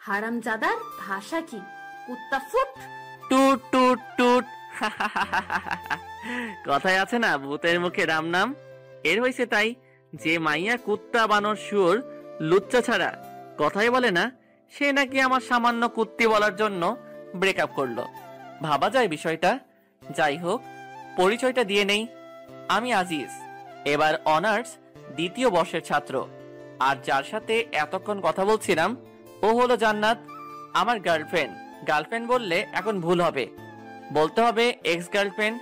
হারামজাদার ভাষা কি? কুত্তা ফুট। টুট টুট টুট। কথায় আছে না, ভূতের মুখে রাম নাম। এর হয়েছে তাই যে মাইয়া কুত্তা বানর শুয়োর লুচ্চা ছাড়া কথাই বলে না, সে নাকি আমার সামান্য কুত্তি বলার জন্য ব্রেকআপ করলো। ভাবা যায় বিষয়টা। যাই হোক, পরিচয়টা দিয়ে নেই। আমি আজিজ, এবার অনার্স দ্বিতীয় বর্ষের ছাত্র। আর যার সাথে এতক্ষণ কথা বলছিলাম ও হলো জান্নাত, আমার গার্লফ্রেন্ড। গার্লফ্রেন্ড বললে এখন ভুল হবে, বলতে হবে এক্স গার্লফ্রেন্ড।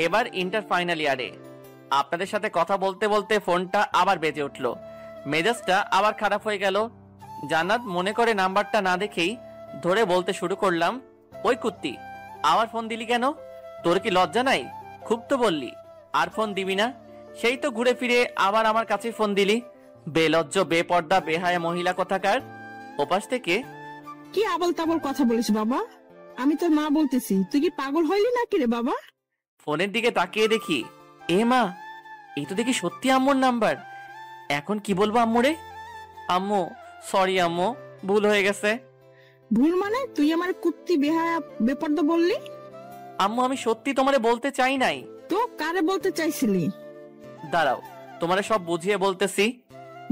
এবার ইন্টার ফাইনাল ইয়ারে। আপনাদের সাথে কথা বলতে বলতে ফোনটা আবার বেজে উঠলো। মেজাজটা আবার খারাপ হয়ে গেল। জান্নাত মনে করে নাম্বারটা না দেখেই ধরে বলতে শুরু করলাম, ওই কুত্তি, আবার ফোন দিলি কেন? তোর কি লজ্জা নাই? খুব তো বললি আর ফোন দিবি না, সেই তো ঘুরে ফিরে আবার আমার কাছে ফোন দিলি। বেলজ্জ, বেপর্দা, বেহায়া মহিলা কোথাকার। ওপাশ থেকে, কি আবল তাবল কথা বলিস বাবা? আমি তোর মা বলতেছি, তুই কি পাগল হইলি নাকি রে বাবা? ফোনের দিকে তাকিয়ে দেখি, এ মা, এই তো দেখি সত্যি আম্মুর নাম্বার। এখন কি বলবো আম্মুরে? আম্মু সরি আম্মু, ভুল হয়ে গেছে। ভুল মানে? তুই আমার কুত্তি বেহায়া বেপর্দা বললি? আম্মু আমি সত্যি তোমারে বলতে চাই নাই। তো কারে বলতে চাইছিলি? দাঁড়াও, তোমারে সব বুঝিয়ে বলতেছি।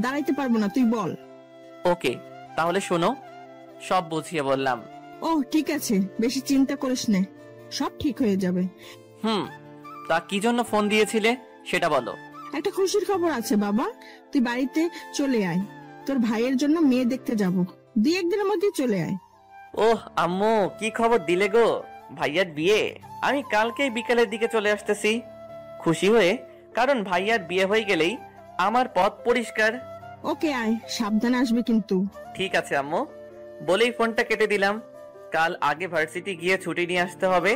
দাঁড়াইতে পারবো না, তুই বল। ওকে, তাহলে শোনো, সব বুঝিয়ে বললাম। ও ঠিক আছে, বেশি চিন্তা করিস নে, সব ঠিক হয়ে যাবে। তা কি জন্য ফোন দিয়েছিলে সেটা বলো। একটা খুশির খবর আছে বাবা, তুই বাড়িতে চলে আয়। তোর ভাইয়ের জন্য মেয়ে দেখতে যাব, 2-1 দিনের মধ্যে চলে আয়। ওহ আম্মু, কি খবর দিলে গো? ভাইয়ার বিয়ে? আমি কালকেই বিকালের দিকে চলে আসতেছি খুশি হয়ে, কারণ ভাইয়ার বিয়ে হয়ে গেলেই আমার পথ পরিষ্কার। ওকে আয়, সাবধানে আসবে কিন্তু। ঠিক আছে আম্মু, বলেই ফোনটা কেটে দিলাম। কাল আগে ভার্সিটি গিয়ে ছুটি নিয়ে আসতে হবে,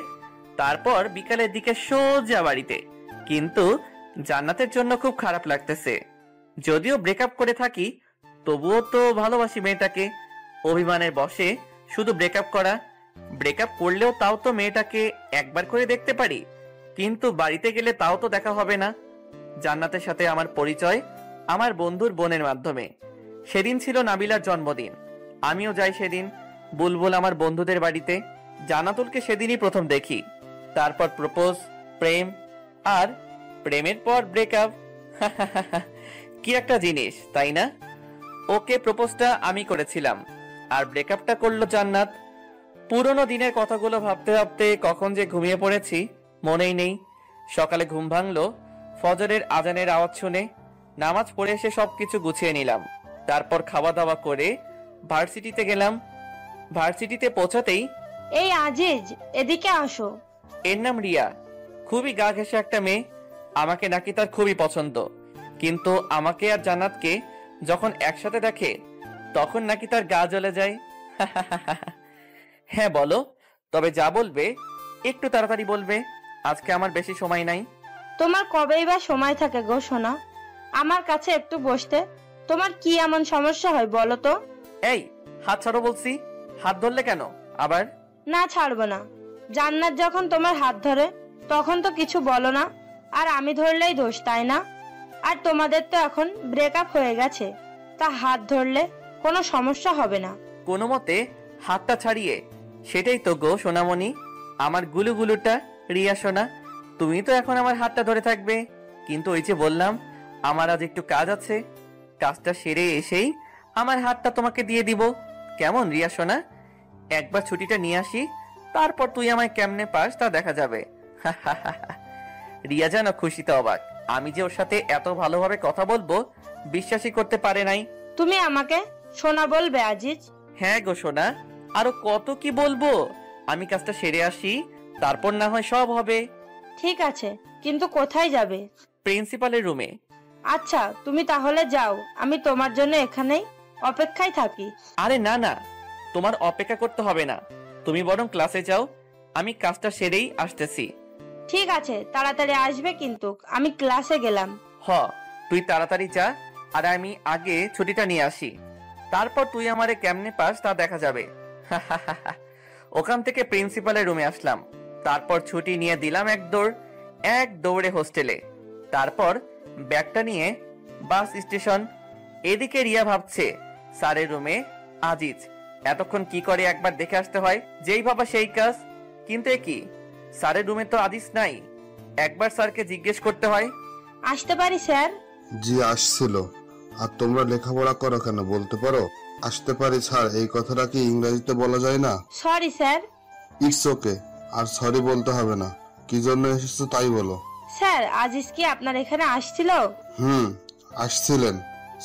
তারপর বিকালের দিকে সোজা বাড়িতে। কিন্তু জান্নাতের জন্য খুব খারাপ লাগতেছে। যদিও ব্রেকআপ করে থাকি, তবুও তো ভালোবাসি মেয়েটাকে। অভিমানের বশে শুধু ব্রেকআপ করা। ব্রেকআপ করলেও তাও তো মেয়েটাকে একবার করে দেখতে পারি, কিন্তু বাড়িতে গেলে তাও তো দেখা হবে না। জান্নাতের সাথে আমার পরিচয় আমার বন্ধুর বোনের মাধ্যমে। সেদিন ছিল নাবিলার জন্মদিন, আমিও যাই সেদিন বুলবুল আমার বন্ধুদের বাড়িতে। জান্নাতুলকে সেদিনই প্রথম দেখি, তারপর প্রপোজ, প্রেম, আর প্রেমের পর ব্রেকআপ। কি একটা জিনিস, তাই না? ওকে প্রপোজটা আমি করেছিলাম, আর ব্রেকআপটা করলো জান্নাত। পুরনো দিনের কথাগুলো ভাবতে ভাবতে কখন যে ঘুমিয়ে পড়েছি মনেই নেই। সকালে ঘুম ভাঙলো ফজরের আজানের আওয়াজ শুনে। নামাজ পড়ে এসে সবকিছু গুছিয়ে নিলাম, তারপর খাওয়া দাওয়া করে ভার্সিটিতে গেলাম। ভার্সিটিতে পৌঁছাতেই, এই আজিজ, এদিকে আসো। এর নাম রিয়া, খুবই গা ঘেঁষে একটা মেয়ে। আমাকে নাকি তার খুবই পছন্দ, কিন্তু আমাকে আর জান্নাতকে যখন একসাথে দেখে তখন নাকি তার গা জ্বলে যায়। হ্যাঁ বলো, তবে যা বলবে একটু তাড়াতাড়ি বলবে, আজকে আমার বেশি সময় নাই। তোমার কবেই বা সময় থাকে গো সোনা, আমার কাছে একটু বসতে? তোমার কি এমন সমস্যা হয় বলো তো? এই হাত ছাড়ো বলছি। হাত ধরলে কেন আবার? না, ছাড়বো না। জান্নাত যখন তোমার হাত ধরে তখন তো কিছু বলো না, আর আমি ধরলেই দোষ, তাই না? আর তোমাদের তো এখন ব্রেকআপ হয়ে গেছে, তা হাত ধরলে কোনো সমস্যা হবে না। কোনো মতে হাতটা ছাড়িয়ে, সেটাই তো গো সোনামণি, আমার গুলুগুলুটা। রিয়া সোনা, তুমি তো এখন আমার হাতটা ধরে থাকবে, কিন্তু ওই যে বললাম আমার আজ একটু কাজ আছে, কাজটা সেরে এসেই আমার হাতটা তোমাকে দিয়ে দিব। কেমন রিয়া সোনা? একবার ছুটিটা নিয়ে আসি, তারপর তুই আমায় কেমনে পাস তা দেখা যাবে। রিয়া যেন খুশিতে অবাক। আমি যে ওর সাথে এত ভালোভাবে কথা বলবো বিশ্বাসই করতে পারে নাই। তুমি আমাকে সোনা বলবে আজিজ? হ্যাঁ গো সোনা, আরো কত কি বলবো। আমি কাজটা সেরে আসি, তারপর না হয় সব হবে। ঠিক আছে, কিন্তু কোথায় যাবে? প্রিন্সিপালের রুমে। আচ্ছা, তুমি তাহলে যাও, আমি তোমার জন্য এখানেই অপেক্ষায় থাকি। আরে না না, তোমার অপেক্ষা করতে হবে না, তুমি বরং ক্লাসে যাও, আমি কাজটা সেরেই আসতেছি। ঠিক আছে, তাড়াতাড়ি আসবে কিন্তু, আমি ক্লাসে গেলাম। হ, তুই তাড়াতাড়ি যা, আর আমি আগে ছুটিটা নিয়ে আসি, তারপর তুই আমারে কেমনে পাস তা দেখা যাবে। ওখান থেকে প্রিন্সিপালের রুমে আসলাম, তারপর ছুটি নিয়ে দিলাম এক দৌড়ে হোস্টেলে, তারপর ব্যাগটা নিয়ে বাস স্টেশন। এদিকে রিয়া ভাবছে স্যারের রুমে আজিজ, এতক্ষণ কি করে একবার দেখে আসতে হয়, যেই ভাবা সেই কাজ। কিন্তু এ কি, স্যারের রুমে তো আদিস নাই, একবার স্যারকে জিজ্ঞেস করতে হয়। আসতে পারি স্যার? জি আসছিল। আর তোমরা লেখাপড়া করো কেন বলতে পারো? আসতে পারি স্যার এই কথাটা কি ইংরেজিতে বলা যায় না? Sorry sir. ইটস ওকে, আর সরি বলতে হবে না। কি জন্য এসেছো তাই বলো। স্যার আজিজ কি আপনার এখানে আসছিল? আসছিলেন।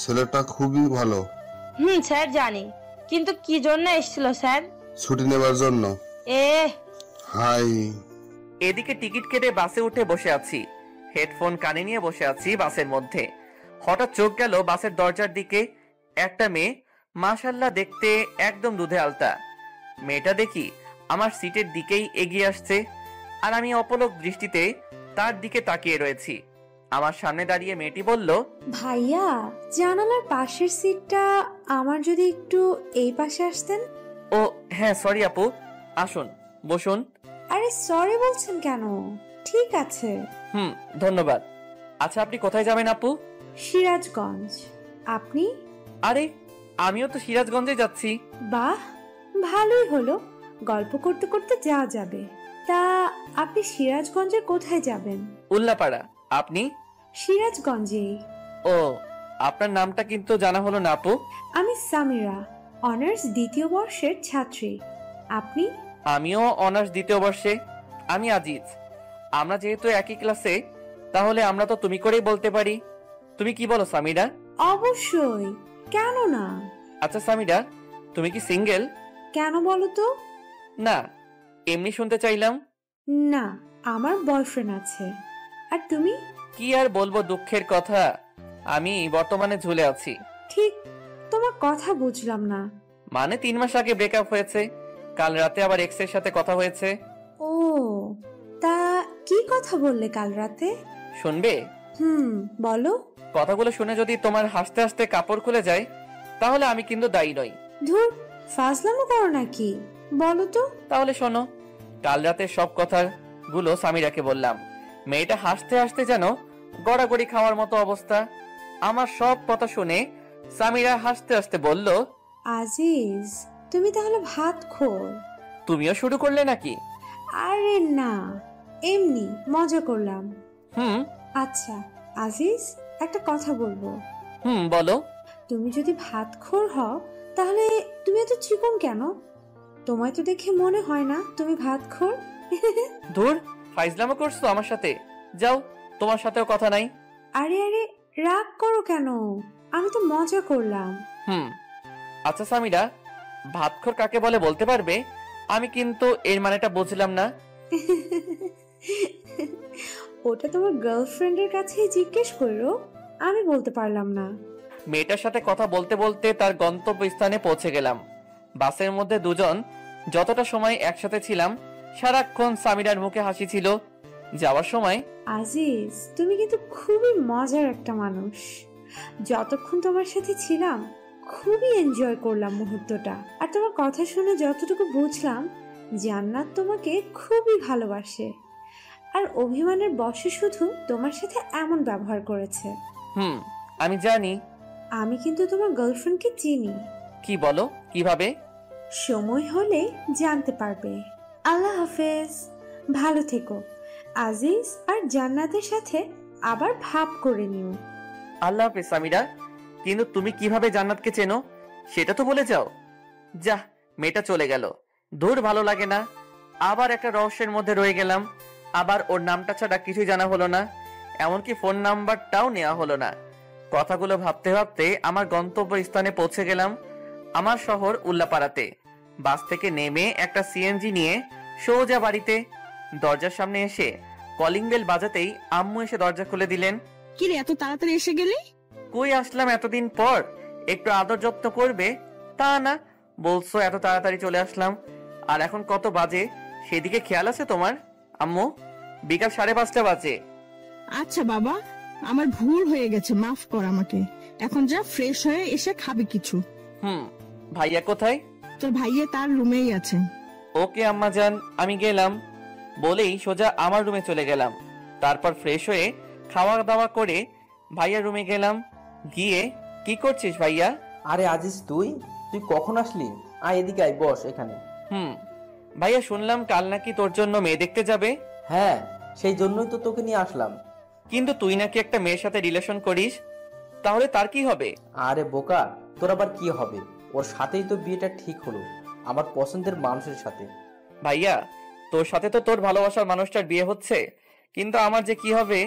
ছেলেটা খুবই ভালো। স্যার জানি, কিন্তু কি জন্য এসেছিল স্যার? ছুটি নেবার জন্য। হাই। এদিকে টিকিট কেটে বাসে উঠে বসে আছি, হেডফোন কানে নিয়ে বসে আছি বাসের মধ্যে। হঠাৎ চোখ গেল বাসের দরজার দিকে। একটা মেয়ে, মাশাআল্লাহ দেখতে একদম দুধে আলতা। মেয়েটা দেখি আমার সিটের দিকেই এগিয়ে আসছে, আর আমি অপলক দৃষ্টিতে তার দিকে তাকিয়ে রয়েছি। আমার সামনে দাঁড়িয়ে মেয়েটি বলল, ভাইয়া জানালার পাশের সিটটা আমার, যদি একটু এই পাশে আসতেন। ও হ্যাঁ সরি আপু, আসুন বসুন। আরে সরি বলছেন কেন? ঠিক আছে। ধন্যবাদ। আচ্ছা আপনি কোথায় যাবেন আপু? সিরাজগঞ্জ। আপনি? আরে আমিও তো সিরাজগঞ্জে যাচ্ছি। বাহ, ভালোই হলো, গল্প করতে করতে যাওয়া যাবে। তা আপনি সিরাজগঞ্জের কোথায় যাবেন? উল্লাপাড়া। আপনি? সিরাজগঞ্জে। ও, আপনার নামটা কিন্তু জানা হলো না আপু। আমি সামিরা, অনার্স দ্বিতীয় বর্ষের ছাত্রী। আপনি? আমিও অনার্স দ্বিতীয় বর্ষে। আমি আজিজ। আমরা যেহেতু একই ক্লাসে, তাহলে আমরা তো তুমি করেই বলতে পারি। তুমি কি বলো সামিরা? অবশ্যই, কেন না। আচ্ছা সামিরা, তুমি কি সিঙ্গেল? কেন বলো তো? না, এমনি শুনতে চাইলাম। না, আমার বয়ফ্রেন্ড আছে। আর তুমি? কি আর বলবো, দুঃখের কথা, আমি বর্তমানে ঝুলে আছি। ঠিক, তোমার কথা বুঝলাম না। মানে 3 মাস আগে ব্রেকআপ হয়েছে, কাল রাতে আবার এক্স এর সাথে কথা হয়েছে। ও, তা কি কথা বললে কাল রাতে? শুনবে? বলো। কথাগুলো শুনে যদি তোমার হাসতে হাসতে কাপড় খুলে যায়, তাহলে আমি কিন্তু দায়ী নই। ধুর, ফাজলামো করো নাকি, বলো তো। তাহলে শোনো, কাল রাতে সব কথাগুলো সামিরাকে বললাম। মেয়েটা হাসতে হাসতে যেন গড়াগড়ি খাওয়ার মতো অবস্থা। আমার সব কথা শুনে সামিরা হাসতে হাসতে বলল, আজিজ তুমি তাহলে ভাত খোর। তুমিও শুরু করলে নাকি? আরে না, এমনি মজা করলাম। আচ্ছা আজিজ, একটা কথা বলবো। বলো। তুমি যদি ভাত খোর হও, তাহলে তুমি এত চিকন কেন? তোমায় তো দেখে মনে হয় না তুমি ভাত খোর। ধুর, ফাইজলামো করছো আমার সাথে, যাও, তোমার সাথেও কথা নাই। আরে আরে, রাগ করো কেন, আমি তো মজা করলাম। আচ্ছা সামিরা, ভাতখোর কাকে বলে বলতে পারবে? আমি কিন্তু এর মানেটা বুঝলাম না। ওটা তোমার গার্লফ্রেন্ডের কাছেই জিজ্ঞেস করো, আমি বলতে পারলাম না। মেয়েটার সাথে কথা বলতে বলতে তার গন্তব্যস্থানে পৌঁছে গেলাম। বাসের মধ্যে দুজন যতটা সময় একসাথে ছিলাম, সারাক্ষণ সামিরার মুখে হাসি ছিল। যাওয়ার সময়, আজিজ তুমি কিন্তু খুবই মজার একটা মানুষ। যতক্ষণ তোমার সাথে ছিলাম খুবই এনজয় করলাম মুহূর্তটা। আর তোমার কথা শুনে যতটুকু বুঝলাম, জান্নাত তোমাকে খুবই ভালোবাসে, আর অভিমানের বশে শুধু তোমার সাথে এমন ব্যবহার করেছে। আমি জানি। আমি কিন্তু তোমার গার্লফ্রেন্ডকে চিনি। কি বলো, কিভাবে? সময় হলে জানতে পারবে। আল্লাহ হাফেজ, ভালো থেকো। আজিজ আর জান্নাতের সাথে আবার ভাব করে নিও। আল্লাহ হাফেজ সামিরা। কিন্তু তুমি কিভাবে জান্নাতকে চেনো সেটা তো বলে যাও। যা, মেয়েটা চলে গেল। দূর, ভালো লাগে না। আবার একটা রহস্যের মধ্যে রয়ে গেলাম। আবার ওর নামটা ছাড়া কিছুই জানা হলো না, এমনকি ফোন নাম্বারটাও নেওয়া হলো না। কথাগুলো ভাবতে ভাবতে আমার গন্তব্য স্থানে পৌঁছে গেলাম, আমার শহর উল্লাপাড়াতে। বাস থেকে নেমে একটা সিএনজি নিয়ে সোজা বাড়িতে। দরজার সামনে এসে কলিং বেল বাজাতেই আম্মু এসে দরজা খুলে দিলেন। কিরে, এত তাড়াতাড়ি এসে গেলি? কই আসলাম এতদিন পর, একটু আদর যত্ন করবে তা না, বলছো এত তাড়াতাড়ি চলে আসলাম। আর এখন কত বাজে সেদিকে খেয়াল আছে তোমার আম্মু? বিকাল 5:30 বাজে। আচ্ছা বাবা, আমার ভুল হয়ে গেছে, মাফ কর আমাকে। এখন যা, ফ্রেশ হয়ে এসে খাবি কিছু। ভাইয়া কোথায়? তোর ভাইয়া তার রুমেই আছে। ওকে আম্মা জান, আমি গেলাম বলেই সোজা আমার রুমে চলে গেলাম। তারপর ফ্রেশ হয়ে খাওয়া দাওয়া করে ভাইয়ার রুমে গেলাম। গিয়ে, কি করছিস ভাইয়া? আরে আজিজ, তুই কখন আসলি? আয় এদিকে আয়, বস এখানে। ভাইয়া শুনলাম কাল নাকি তোর জন্য মেয়ে দেখতে যাবে। হ্যাঁ, সেই জন্যই তো তোকে নিয়ে আসলাম। কিন্তু তুই নাকি একটা মেয়ের সাথে রিলেশন করিস, তাহলে তার কি হবে? আরে বোকা, তোর আবার কি হবে? ওর সাথেই তো বিয়েটা ঠিক হলো, আমার পছন্দের মানুষের সাথে। ভাইয়া তোর সাথে তো তোর ভালোবাসার মানুষটার বিয়ে হচ্ছে, কিন্তু আমার যে কি হবে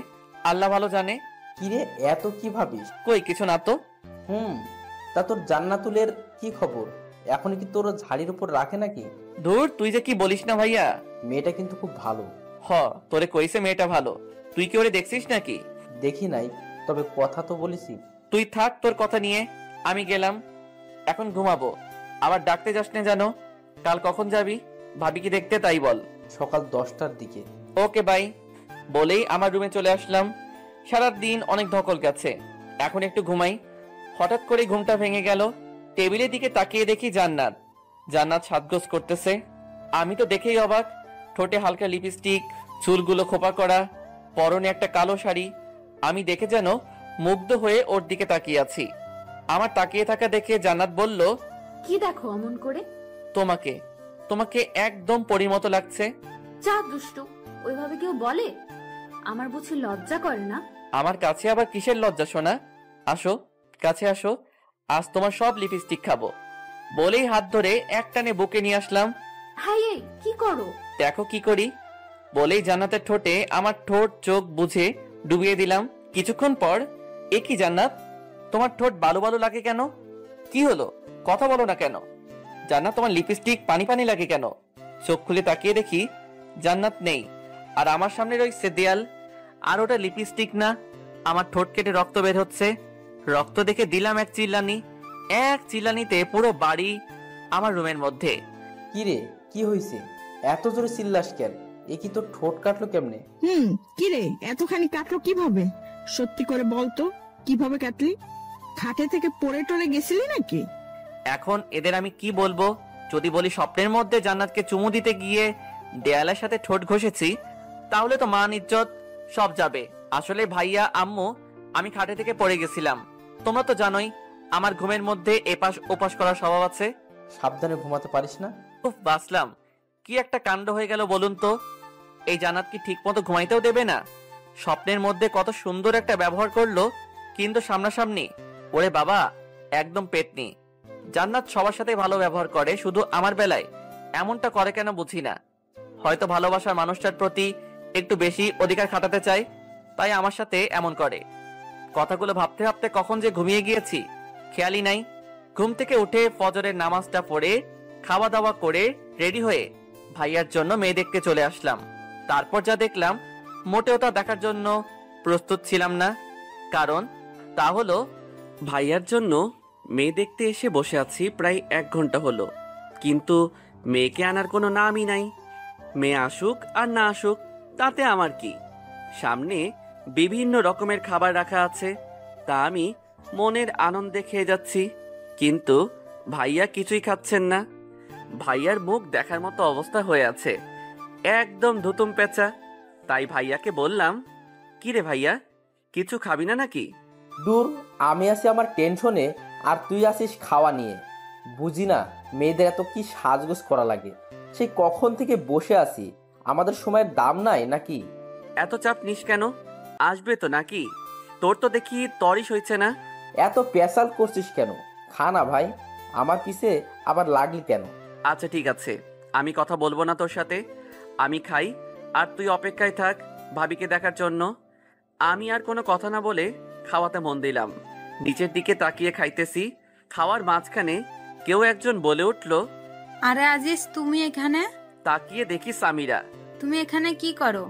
আল্লাহ ভালো জানে। কিরে, এত কি ভাবিস? কই কিছু না তো। তা তোর জান্নাতুলের কি খবর? এখন কি তোর ঝাড়ির উপর রাখে নাকি? ধুর, তুই যে কি বলিস না ভাইয়া। মেয়েটা কিন্তু খুব ভালো। তোরে কইছে মেয়েটা ভালো, তুই কি ওরে দেখছিস নাকি? দেখি নাই, তবে কথা তো বলেছি। তুই থাক তোর কথা নিয়ে, আমি গেলাম, এখন ঘুমাবো। আবার ডাকতে যাস না জানো। কাল কখন যাবি ভাবি কি দেখতে, তাই বল। সকাল 10টার দিকে। ওকে বাই বলেই আমার রুমে চলে আসলাম। সারাদিন অনেক ধকল গেছে, এখন একটু ঘুমাই। হঠাৎ করে ঘুমটা ভেঙে গেল। টেবিলের দিকে তাকিয়ে দেখি জান্নাত সাজগোজ করতেছে। আমি তো দেখেই অবাক। ঠোঁটে হালকা লিপস্টিক, চুলগুলো খোপা করা, পরনে একটা কালো শাড়ি। আমি দেখে যেন মুগ্ধ হয়ে ওর দিকে তাকিয়ে আছি। আমার তাকিয়ে থাকা দেখে জান্নাত বলল, কি দেখো অমন করে? তোমাকে তোমাকে একদম পরীর মতো লাগছে। যা দুষ্টু, ওইভাবে কেউ বলে? আমার বুঝি লজ্জা করে না? আমার কাছে আবার কিসের লজ্জা শোনা? আসো কাছে আসো, আজ তোমার সব লিপস্টিক খাবো। বলেই হাত ধরে একটানে বুকে নিয়ে আসলাম। হাই, এই কি করো? দেখো কি করি। বলেই জান্নাতের ঠোঁটে আমার ঠোঁট চোখ বুঝে ডুবিয়ে দিলাম। কিছুক্ষণ পর, এ কি জান্নাত, তোমার ঠোঁট বালু বালু লাগে কেন? কি হলো, কথা বলো না কেন? জান্নাত, তোমার লিপস্টিক পানি পানি লাগে কেন? চোখ খুলে তাকিয়ে দেখি জান্নাত নেই, আর আমার সামনে রয়েছে দেয়াল। আর ওটা লিপস্টিক না, আমার ঠোঁট কেটে রক্ত বের হচ্ছে। রক্ত দেখে দিলাম এক চিল্লানিতে পুরো বাড়ি আমার রুমের মধ্যে। কিরে, কি হয়েছে? এত জোরে চিল্লাস কেন? এ কি তোর ঠোঁট কাটলো কেমনে? কিরে, এতখানি কাটলো কিভাবে? সত্যি করে বলতো, কিভাবে কাটলি? খাটে থেকে পড়ে টরে গেছিলি নাকি? এখন এদের আমি কি বলবো? যদি বলি স্বপ্নের মধ্যে জান্নাতকে চুমু দিতে গিয়ে দেয়ালের সাথে ঠোঁট ঘষেছি, তাহলে তো মান ইজ্জত সব যাবে। আসলে ভাইয়া আম্মু, আমি খাটে থেকে পড়ে গেছিলাম। তোমরা তো জানোই আমার ঘুমের মধ্যে এপাশ ওপাশ করার স্বভাব আছে। সাবধানে ঘুমাতে পারিস না? বাসলাম, কি একটা কাণ্ড হয়ে গেল বলুন তো। এই জান্নাত কি ঠিক মতো ঘুমাইতেও দেবে না? স্বপ্নের মধ্যে কত সুন্দর একটা ব্যবহার করলো, কিন্তু সামনাসামনি ওরে বাবা একদম পেটনি। জান্নাত সবার সাথে ভালো ব্যবহার করে, শুধু আমার বেলায় এমনটা করে কেন বুঝি না। হয়তো ভালোবাসার মানুষটার প্রতি একটু বেশি অধিকার খাটাতে চায়, তাই আমার সাথে এমন করে। কথাগুলো ভাবতে ভাবতে কখন যে ঘুমিয়ে গিয়েছি খেয়ালই নাই। ঘুম থেকে উঠে ফজরের নামাজটা পড়ে খাওয়া দাওয়া করে রেডি হয়ে ভাইয়ার জন্য মেয়ে দেখতে চলে আসলাম। তারপর যা দেখলাম মোটেও তা দেখার জন্য প্রস্তুত ছিলাম না। কারণ তা হলো, ভাইয়ার জন্য মেয়ে দেখতে এসে বসে আছি প্রায় 1 ঘন্টা হলো, কিন্তু মেয়েকে আনার কোনো নামই নাই। মেয়ে আসুক আর না আসুক তাতে আমার কি। সামনে বিভিন্ন রকমের খাবার রাখা আছে, তা আমি মনের আনন্দে খেয়ে যাচ্ছি, কিন্তু ভাইয়া কিছুই খাচ্ছেন না। ভাইয়ার মুখ দেখার মতো অবস্থা হয়ে আছে, একদম ধুতুম পেঁচা। তাই ভাইয়াকে বললাম, কিরে ভাইয়া, কিছু খাবি না নাকি? দূর, আমি আছি আমার টেনশনে আর তুই আসিস খাওয়া নিয়ে। বুঝি না মেয়েদের এত কি সাজগোজ করা লাগে। সেই কখন থেকে বসে আছি, আমাদের সময়ের দাম নাই নাকি? এত চাপ নিস কেন, আসবে তো নাকি? তোর তো দেখি তরিস হয়েছে না। এত পেশাল করছিস কেন? খা না ভাই, আমার পিছে আবার লাগলি কেন? আচ্ছা ঠিক আছে, আমি কথা বলবো না তোর সাথে, আমি খাই আর তুই অপেক্ষায় থাক ভাবিকে দেখার জন্য। আমি আর কোনো কথা না বলে খাওয়াতে মন দিলাম। নিচের দিকে তাকিয়ে খাইতেছি। খাওয়ার মাঝখানে কেউ একজন বলে উঠল, আরে আজিজ, তুমি এখানে? তাকিয়ে দেখি সামিরা। তুমি এখানে কি করো?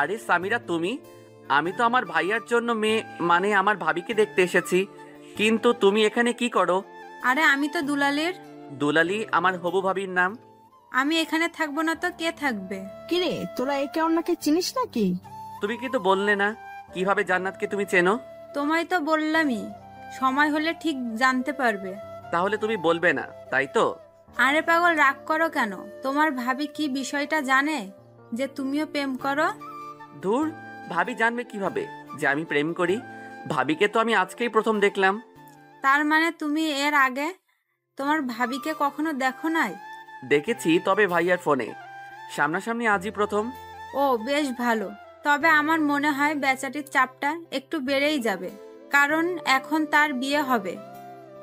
আরে সামিরা তুমি? আমি তো আমার ভাইয়ার জন্য মেয়ে মানে আমার ভাবিকে দেখতে এসেছি, কিন্তু তুমি এখানে কি করো? আরে আমি তো দুলালের। দুলালি আমার হবু ভাবির নাম। আমি এখানে থাকবো না তো কে থাকবে? কিরে, তোরা একে অন্যকে চিনিস নাকি? তুমি কিন্তু বললে না, কিভাবে জান্নাতকে তুমি চেনো? তোমায় তো বললামই, সময় হলে ঠিক জানতে পারবে। তাহলে তুমি বলবে না, তাই তো? আরে পাগল, রাগ করো কেন? তোমার ভাবি কি বিষয়টা জানে যে তুমিও প্রেম করো? ধুর, ভাবি জানবে কিভাবে যে আমি প্রেম করি? ভাবিকে তো আমি আজকেই প্রথম দেখলাম। তার মানে তুমি এর আগে তোমার ভাবিকে কখনো দেখো নাই? দেখেছি, তবে ভাইয়ার ফোনে। সামনাসামনি আজই প্রথম। ও বেশ ভালো। তবে আমার মনে হয় বেচারির চাপটা একটু বেড়েই যাবে, কারণ এখন তার বিয়ে হবে,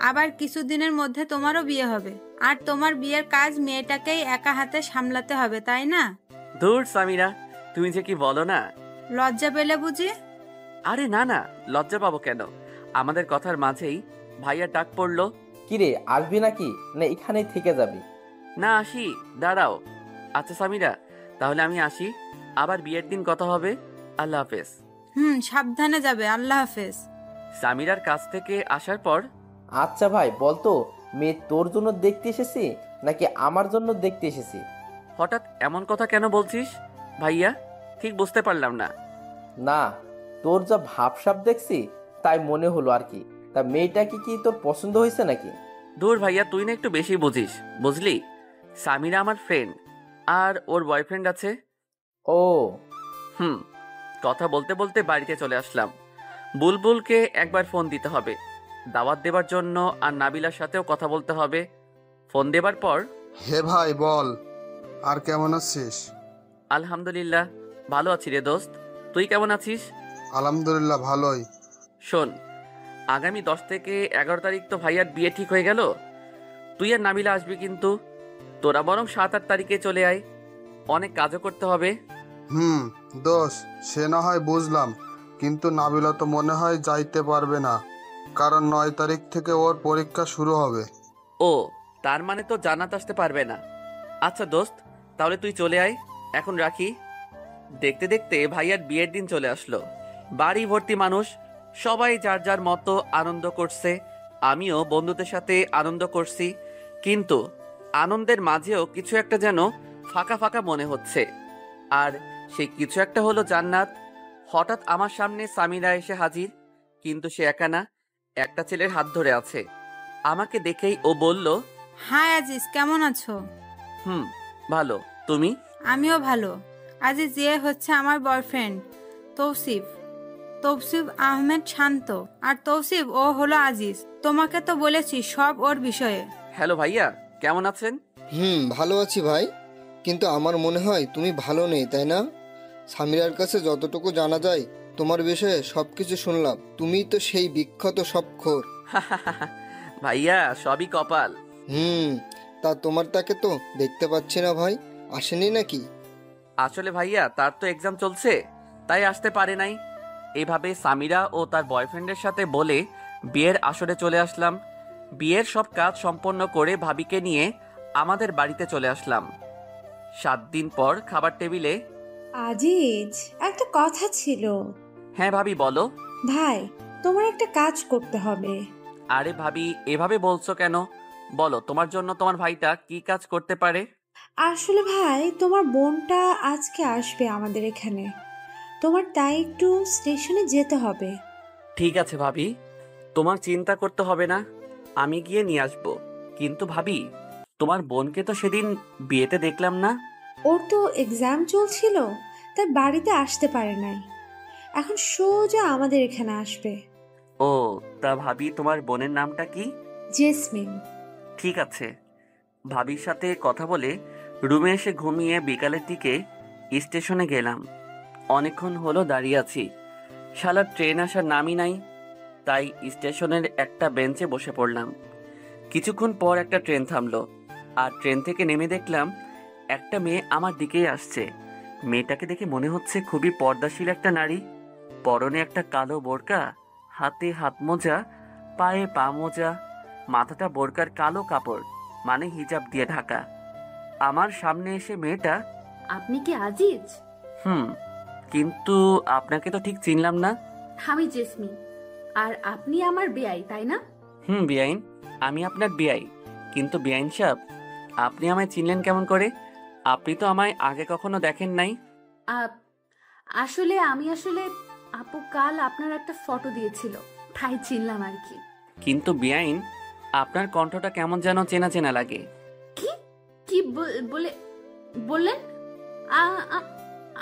আবার কিছুদিনের মধ্যে তোমারও বিয়ে হবে, আর তোমার বিয়ের কাজ মেয়েটাকেই একা হাতে সামলাতে হবে, তাই না? ধুর সামিরা, তুমি যে কি বলো না। লজ্জা পেলে বুঝি? আরে না না, লজ্জা পাবো কেন? আমাদের কথার মাঝেই ভাইয়ার ডাক পড়লো। কিরে, আসবি নাকি না এখানেই থেকে যাবি? না, আসি, দাঁড়াও। আচ্ছা সামিরা, তাহলে আমি আসি, আবার বিয়ের দিন কথা হবে। আল্লাহ হাফেজ। সাবধানে যাবে। আল্লাহ হাফেজ। সামিরার কাছ থেকে আসার পর, আচ্ছা ভাই, বলতো মেয়ে তোর জন্য দেখতে এসেছি নাকি আমার জন্য দেখতে এসেছি? হঠাৎ এমন কথা কেন বলছিস ভাইয়া? ঠিক বুঝতে পারলাম না। না, তোর যা ভাবসাব দেখছি তাই মনে হলো আর কি। তা মেয়েটা কি তোর পছন্দ হয়েছে নাকি? দূর ভাইয়া, তুই না একটু বেশি বুঝিস, বুঝলি? সামিরা আমার ফ্রেন্ড, আর ওর বয়ফ্রেন্ড আছে। ও কথা বলতে বলতে বাড়িতে চলে আসলাম। বুলবুলকে একবার ফোন দিতে হবে দাওয়াত দেবার জন্য, আর নাবিলার সাথেও কথা বলতে হবে। ফোন দেবার পর, হে ভাই বল, আর কেমন আছিস? আলহামদুলিল্লাহ ভালো আছি রে দোস্ত, তুই কেমন আছিস? আলহামদুলিল্লাহ ভালোই। শোন, আগামী 10 থেকে 11 তারিখ তো ভাইয়ার বিয়ে ঠিক হয়ে গেল। তুই আর নাবিলা আসবি, কিন্তু তোরা বরং 7-8 তারিখে চলে আয়, অনেক কাজও করতে হবে। দোষ, সে না হয় বুঝলাম, কিন্তু নাবিলা তো মনে হয় যাইতে পারবে না, কারণ 9 তারিখ থেকে ওর পরীক্ষা শুরু হবে। ও, তার মানে তো জান্নাত আসতে পারবে না। আচ্ছা দোস্ত, তাহলে তুই চলে আয়, এখন রাখি। দেখতে দেখতে ভাইয়ার বিয়ের দিন চলে আসলো। বাড়ি ভর্তি মানুষ, সবাই যার যার মতো আনন্দ করছে। আমিও বন্ধুদের সাথে আনন্দ করছি, কিন্তু আনন্দের মাঝেও কিছু একটা যেন ফাঁকা ফাঁকা মনে হচ্ছে। আর সেই কিছু একটা হলো জান্নাত। হঠাৎ আমার সামনে সামিরা এসে হাজির, কিন্তু সে একা না, একটা ছেলের হাত ধরে আছে। আমাকে দেখেই ও বলল, হাই আজিজ, কেমন আছো? ভালো, তুমি? আমিও ভালো। আজিজ, যে হচ্ছে আমার বয়ফ্রেন্ড তৌসিফ, তৌসিফ আহমেদ শান্ত। আর তৌসিফ, ও হলো আজিজ। তোমাকে তো বলেছি সব ওর বিষয়ে। হ্যালো ভাইয়া, কেমন আছেন? ভালো আছি ভাই, কিন্তু আমার মনে হয় তুমি ভালো নেই, তাই না? সামিরার কাছে যতটুকু জানা যায় তোমার বিষয়ে সবকিছু শুনলাম। তুমি তো সেই বিখ্যাত সবখোর। ভাইয়া, সবই কপাল। তা তোমার তাকে তো দেখতে পাচ্ছি না ভাই, আসেনি নাকি? আসলে ভাইয়া, তার তো এক্সাম চলছে, তাই আসতে পারে নাই। এইভাবে সামিরা ও তার বয়ফ্রেন্ডের সাথে বলে বিয়ের আসরে চলে আসলাম। বিয়ের সব কাজ সম্পন্ন করে ভাবিকে নিয়ে আমাদের বাড়িতে চলে আসলাম। 7 দিন পর খাবার টেবিলে। আজিজ, একটা কথা ছিল। হ্যাঁ ভাবি, বলো। ভাই, তোমার একটা কাজ করতে হবে। আরে ভাবি, এভাবে বলছো কেন? বলো, তোমার জন্য তোমার ভাইটা কি কাজ করতে পারে? আসলে ভাই, তোমার বোনটা আজকে আসবে আমাদের এখানে, তোমার তাই একটু স্টেশনে যেতে হবে। ঠিক আছে ভাবি, তোমার চিন্তা করতে হবে না, আমি গিয়ে নিয়ে আসবো। কিন্তু ভাবি, তোমার বোনকে তো সেদিন বিয়েতে দেখলাম না। ওর তো এক্সাম চলছিল, তাই বাড়িতে আসতে পারে নাই। এখন সোজা আমাদের এখানে আসবে। ও, তা ভাবি, তোমার বোনের নামটা কি? জেসমিন। ঠিক আছে। ভাবির সাথে কথা বলে রুমে এসে ঘুমিয়ে বিকালের দিকে স্টেশনে গেলাম। অনেকক্ষণ হলো দাঁড়িয়ে আছি, শালার ট্রেন আসার নামই নাই। তাই স্টেশনের একটা বেঞ্চে বসে পড়লাম। কিছুক্ষণ পর একটা ট্রেন থামলো, আর ট্রেন থেকে নেমে দেখলাম একটা মেয়ে আমার দিকেই আসছে। মেয়েটাকে দেখে মনে হচ্ছে খুবই পর্দাশীল একটা নারী। পরনে একটা কালো বোরকা, হাতে হাত মোজা, পায়ে পা মোজা, মাথাটা বোরকার কালো কাপড় মানে হিজাব দিয়ে ঢাকা। আমার সামনে এসে মেয়েটা, আপনি কি আজিজ? কিন্তু আপনাকে তো ঠিক চিনলাম না। আমি জেসমিন, আর আপনি আমার বেয়াই, তাই না? বেআইন, আমি আপনার বেআই। কিন্তু বেআইন সাহেব, আপনি আমায় চিনলেন কেমন করে? আপনি তো আমায় আগে কখনো দেখেন নাই। আসলে আপু কাল আপনার একটা ফটো দিয়েছিল, তাই চিনলাম আর কি। কিন্তু বেআইন, আপনার কণ্ঠটা কেমন যেন চেনা চেনা লাগে। কি কি বললেন?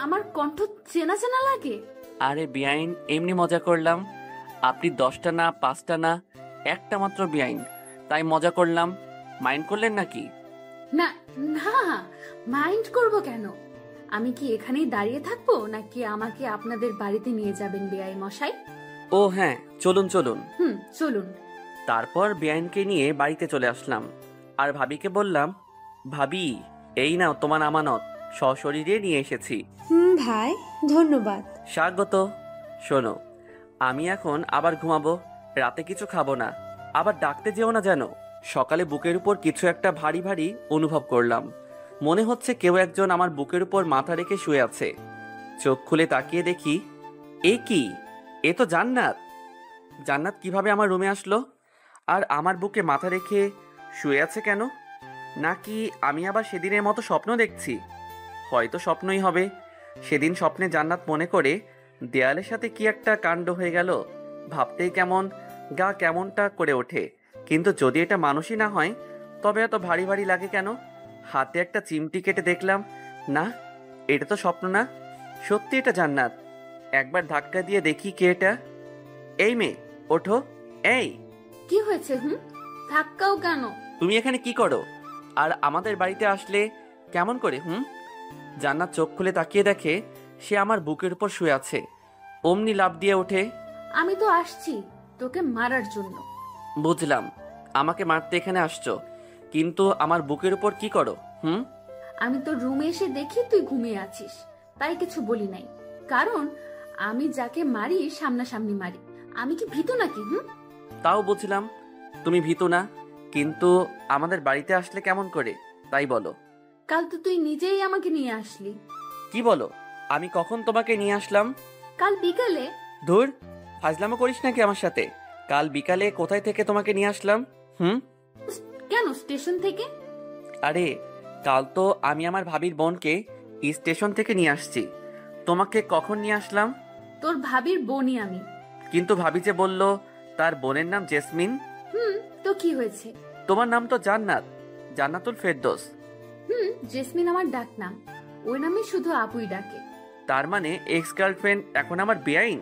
আমার কণ্ঠ চেনা চেনা লাগে? আরে বেআইন, এমনি মজা করলাম। আপনি 10টা না, 5টা না, একটা মাত্র বেআইন, তাই মজা করলাম। মাইন্ড করলেন নাকি? না না, মাইন্ড করব কেন? আমি কি এখানেই দাঁড়িয়ে থাকবো নাকি আমাকে আপনাদের বাড়িতে নিয়ে যাবেন বেআই মশাই? ও হ্যাঁ, চলুন চলুন। চলুন। তারপর বেআইনকে নিয়ে বাড়িতে চলে আসলাম আর ভাবিকে বললাম, ভাবি এই নাও তোমার আমানত, সশরীরে নিয়ে এসেছি। ভাই ধন্যবাদ। স্বাগত। শোনো, আমি এখন আবার ঘুমাবো, রাতে কিছু খাবো না, আবার ডাকতে যেও না যেন। সকালে বুকের উপর কিছু একটা ভারী ভারী অনুভব করলাম, মনে হচ্ছে কেউ একজন আমার বুকের উপর মাথা রেখে শুয়ে আছে। চোখ খুলে তাকিয়ে দেখি, এ কি, এ তো জান্নাত। জান্নাত কিভাবে আমার রুমে আসলো আর আমার বুকে মাথা রেখে শুয়ে আছে কেন? নাকি আমি আবার সেদিনের মতো স্বপ্ন দেখছি? হয়তো স্বপ্নই হবে। সেদিন স্বপ্নে জান্নাত মনে করে দেয়ালের সাথে কি একটা কাণ্ড হয়ে গেল, ভাবতেই কেমন গা কেমনটা করে ওঠে। কিন্তু যদি এটা মানুষই না হয় তবে এত ভারী ভারী লাগে কেন? হাতে একটা চিমটি কেটে দেখলাম, না এটা তো স্বপ্ন না, সত্যি এটা জান্নাত। একবার ধাক্কা দিয়ে দেখি কে এটা। এই মেয়ে ওঠো। এই কি হয়েছে? ধাক্কাও কেন? তুমি এখানে কি করো আর আমাদের বাড়িতে আসলে কেমন করে? জান্নাত চোখ খুলে তাকিয়ে দেখে সে আমার বুকের উপর শুয়ে আছে। অমনি লাফ দিয়ে ওঠে, আমি তো আসছি তোকে মারার জন্য। বুঝলাম, আমাকে মারতে এখানে আসছো, কিন্তু আমার বুকের উপর কি করো? আমি তো রুমে এসে দেখি তুই ঘুমিয়ে আছিস, তাই কিছু বলি নাই। কারণ আমি যাকে মারি সামনাসামনি মারি, আমি কি ভীতু নাকি? তাও বুঝলাম তুমি ভীতু না, কিন্তু আমাদের বাড়িতে আসলে কেমন করে তাই বলো। কাল তো তুই নিজেই আমাকে নিয়ে আসলি। কি বলো? আমি কখন তোমাকে নিয়ে আসলাম? কাল বিকালে। ধুর, ফাজলামো করিস নাকি আমার সাথে? কাল বিকালে কোথায় থেকে তোমাকে নিয়ে আসলাম? কেন স্টেশন থেকে? আরে কাল তো আমি আমার ভাবির বোনকে স্টেশন থেকে নিয়ে আসছি। তোমাকে কখন নিয়ে আসলাম? তোর ভাবির বোনই আমি। কিন্তু ভাবি যে বলল তার বোনের নাম জেসমিন। তো কি হয়েছে? তোমার নাম তো জান্নাত, জান্নাতুল ফেরদৌস। জেসমিন আমার ডাক নাম, ওই নামে শুধু আপুই ডাকে। তার মানে এক্স গার্লফ্রেন্ড এখন আমার বেআইন?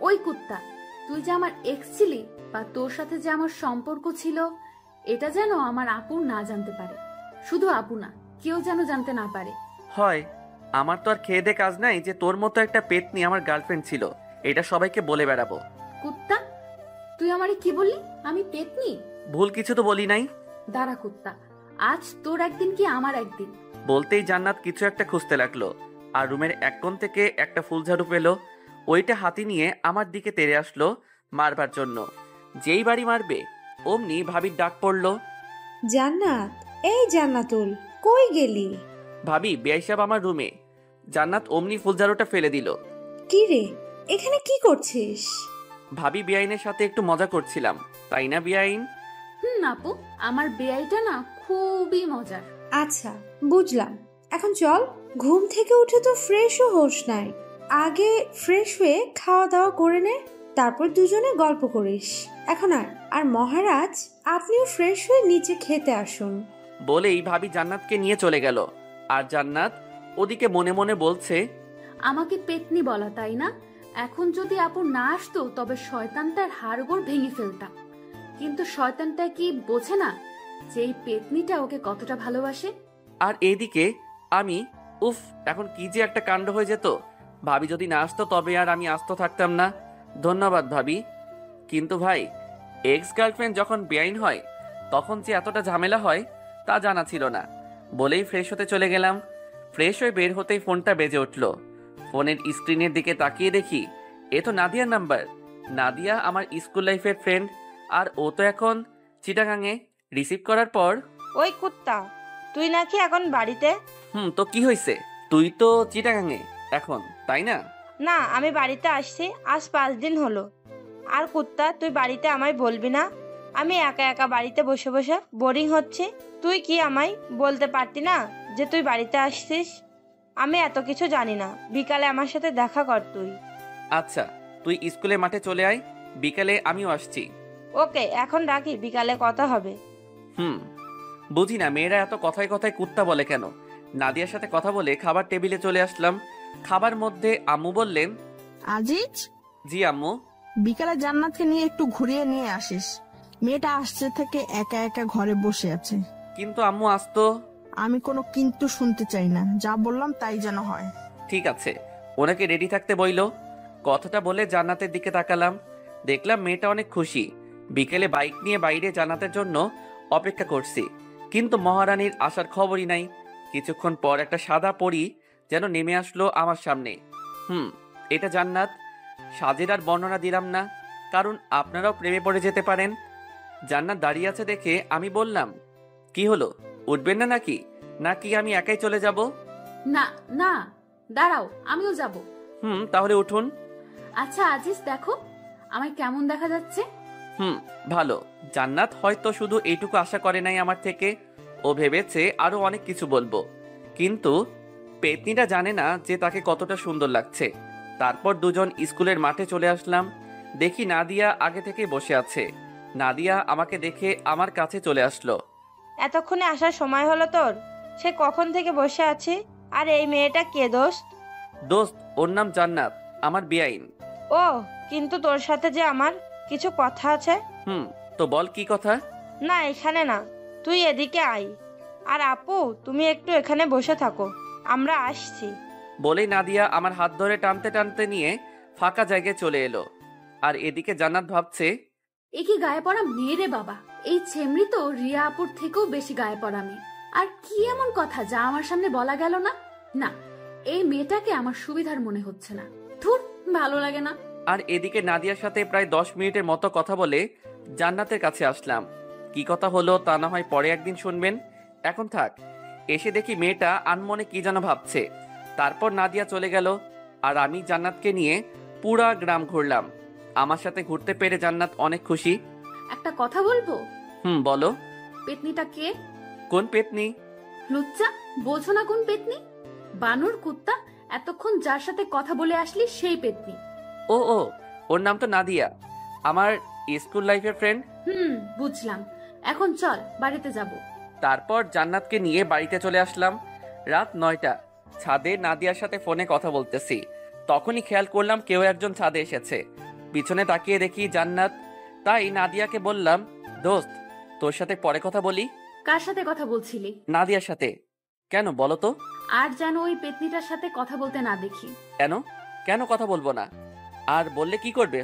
ওই কুত্তা, তুই যে আমার এক্স ছিলি বা তোর সাথে যে আমার সম্পর্ক ছিল, এটা যেন আমার আপু না জানতে পারে। শুধু আপু না, কেউ যেন জানতে না পারে। হয়, আমার তো আর খেয়ে দে কাজ নাই যে তোর মতো একটা পেতনি আমার গার্লফ্রেন্ড ছিল এটা সবাইকে বলে বেড়াবো। কুত্তা, তুই আমারে কি বললি? আমি পেতনি? ভুল কিছু তো বলি নাই। দাঁড়া কুত্তা, আজ তোর একদিন কি আমার একদিন। বলতেই জান্নাত কিছু একটা খুঁজতে লাগলো আর রুমের এক কোণ থেকে একটা ফুল ঝাড়ু পেল, ওইটা হাতি নিয়ে আমার দিকে তেড়ে আসলো মারবার জন্য। যেই বাড়ি মারবে অমনি ভাবির ডাক পড়লো, জান্নাত, এই জান্নাতুল, কই গেলি? ভাবি, বেআই সাহেব আমার রুমে। জান্নাত অমনি ফুল ঝাড়ুটা ফেলে দিল। কি রে, এখানে কি করছিস? ভাবি বেআইনের সাথে একটু মজা করছিলাম, তাই না বেআইন? আপু, আমার বেআইটা না খুবই মজার। আচ্ছা বুঝলাম, এখন চল। ঘুম থেকে উঠে তো ফ্রেশও হোস নাই, আগে ফ্রেশ হয়ে খাওয়া দাওয়া করে নে, তারপর দুজনে গল্প করিস। এখন আর মহারাজ আপনিও ফ্রেশ হয়ে নিচে খেতে আসুন। বলেই ভাবি জান্নাতকে নিয়ে চলে গেল আর জান্নাত ওদিকে মনে মনে বলছে, আমাকে পেতনি বলা তাই না? এখন যদি আপু না আসতো তবে শয়তানটার হাড়গোড় ভেঙে ফেলতাম। কিন্তু শয়তানটা কি বোঝে না যে এই পেতনিটা ওকে কতটা ভালোবাসে? আর এইদিকে আমি, উফ, এখন কি যে একটা কাণ্ড হয়ে যেত। ভাবি যদি না আসতো তবে আর আমি আস্ত থাকতাম না। ধন্যবাদ ভাবি। কিন্তু ভাই, এক্স গার্লফ্রেন্ড যখন বেআইন হয় তখন যে এতটা ঝামেলা হয় তা জানা ছিল না। বলেই ফ্রেশ হতে চলে গেলাম। ফ্রেশ হয়ে বের হতেই ফোনটা বেজে উঠল। ফোনের স্ক্রিনের দিকে তাকিয়ে দেখি এ তো নাদিয়ার নাম্বার। নাদিয়া আমার স্কুল লাইফের ফ্রেন্ড, আর ও তো এখন চিটাগাঙে। রিসিভ করার পর, ওই কুত্তা, তুই নাকি এখন বাড়িতে? তো কি হয়েছে? তুই তো চিটাগাঙে এখন, তাই না? না, আমি বাড়িতে আসছি আজ 5 দিন হলো। আর কুত্তা, তুই বাড়িতে আমায় বলবি না? আমি একা একা বাড়িতে বসে বসে বোরিং হচ্ছে। তুই কি আমায় বলতে পারতি না যে তুই বাড়িতে আসছিস? আমি এত কিছু জানি না, বিকালে আমার সাথে দেখা কর তুই। আচ্ছা, তুই স্কুলে মাঠে চলে আয়, বিকালে আমিও আসছি। ওকে, এখন রাখি, বিকালে কথা হবে। বুঝি না মেয়েরা এত কথায় কথায় কুত্তা বলে কেন। নাদিয়ার সাথে কথা বলে খাবার টেবিলে চলে আসলাম। খাবার মধ্যে আম্মু বললেন, আজিজ, জি আম্মু। বিকালে জান্নাতকে নিয়ে একটু ঘুরিয়ে নিয়ে আসিস। মেয়েটা আসছে থেকে একা একা ঘরে বসে আছে। কিন্তু আম্মু আসতো। আমি কোনো কিন্তু শুনতে চাই না, যা বললাম তাই যেন হয়। ঠিক আছে, ওনাকে রেডি থাকতে বইলো। কথাটা বলে জান্নাতের দিকে তাকালাম, দেখলাম মেয়েটা অনেক খুশি। বিকেলে বাইক নিয়ে বাইরে জান্নাতের জন্য অপেক্ষা করছি, কিন্তু মহারানীর আসার খবরই নাই। কিছুক্ষণ পর একটা সাদা পরী যেন নেমে আসলো আমার সামনে। এটা জান্নাত। সাজের আর বর্ণনা দিলাম না, কারণ আপনারাও প্রেমে পড়ে যেতে পারেন। জান্নাত দাঁড়িয়ে আছে দেখে আমি বললাম, কি হলো, উঠবেন না নাকি? নাকি আমি একাই চলে যাব? না না, দাঁড়াও, আমিও যাব। তাহলে উঠুন। আচ্ছা আজিজ, দেখো আমায় কেমন দেখা যাচ্ছে? ভালো। জান্নাত হয়তো শুধু এইটুকু আশা করে নাই আমার থেকে, ও ভেবেছে আরো অনেক কিছু বলবো, কিন্তু পেতনিটা জানে না যে তাকে কতটা সুন্দর লাগছে। তারপর দুজন স্কুলের মাঠে চলে আসলাম। দেখি নাদিয়া আগে থেকে বসে আছে। নাদিয়া আমাকে দেখে আমার কাছে চলে আসলো। এতক্ষণে আসার সময় হলো তোর? সে কখন থেকে বসে আছে? আর এই মেয়েটা কে দোস্ত? দোস্ত, ওর নাম জান্নাত, আমার বেআইন। ও, কিন্তু তোর সাথে যে আমার কিছু কথা আছে। তো বল, কি কথা? না, এখানে না, তুই এদিকে আয়। আর আপু, তুমি একটু এখানে বসে থাকো, আমরা আসছি। বলেই নাদিয়া আমার হাত ধরে টানতে টানতে নিয়ে ফাঁকা জায়গায় চলে এলো। আর এদিকে জান্নাত ভাবছে, এ কি গায়ে পড়া মেয়ে রে বাবা! এই ছেমরি তো রিয়া আপুর থেকেও বেশি গায়ে পড়া মেয়ে। আর কি এমন কথা যা আমার সামনে বলা গেল না? না, এই মেয়েটাকে আমার সুবিধার মনে হচ্ছে না। ধুর, ভালো লাগে না। আর এদিকে নাদিয়ার সাথে প্রায় 10 মিনিটের মতো কথা বলে জান্নাতের কাছে আসলাম। কি কথা হলো তা না হয় পরে একদিন শুনবেন, এখন থাক। এসে দেখি মেয়েটা আনমনে কি যেন ভাবছে। তারপর নাদিয়া চলে গেল, আর আমি জান্নাতকে নিয়ে পুরা গ্রাম ঘুরলাম। আমার সাথে ঘুরতে পেরে জান্নাত অনেক খুশি। একটা কথা বলবো? বলো। পেতনিটা কে? কোন পেতনি? লুচ্চা, বোঝো না কোন পেতনি? বানর কুত্তা, এতক্ষণ যার সাথে কথা বলে আসলি সেই পেতনি। ও, ওর নাম তো নাদিয়া, আমার স্কুল লাইফের ফ্রেন্ড। বুঝলাম। এখন চল, বাড়িতে যাব। তারপর জান্নাতকে নিয়ে বাড়িতে চলে আসলাম। রাত 9টা। ছাদে নাদিয়ার সাথে ফোনে কথা বলতেছি, তখনই খেয়াল করলাম কেউ একজন ছাদে এসেছে। পিছনে তাকিয়ে দেখি জান্নাত। তাই নাদিয়াকে বললাম, দোস্ত, তোর সাথে পরে কথা বলি। কার সাথে কথা বলছিলি? নাদিয়ার সাথে। কেন বলো তো? আর যেন ওই পেতনিটার সাথে কথা বলতে না দেখি। কেন কথা বলবো না? আর বললে কি করবে?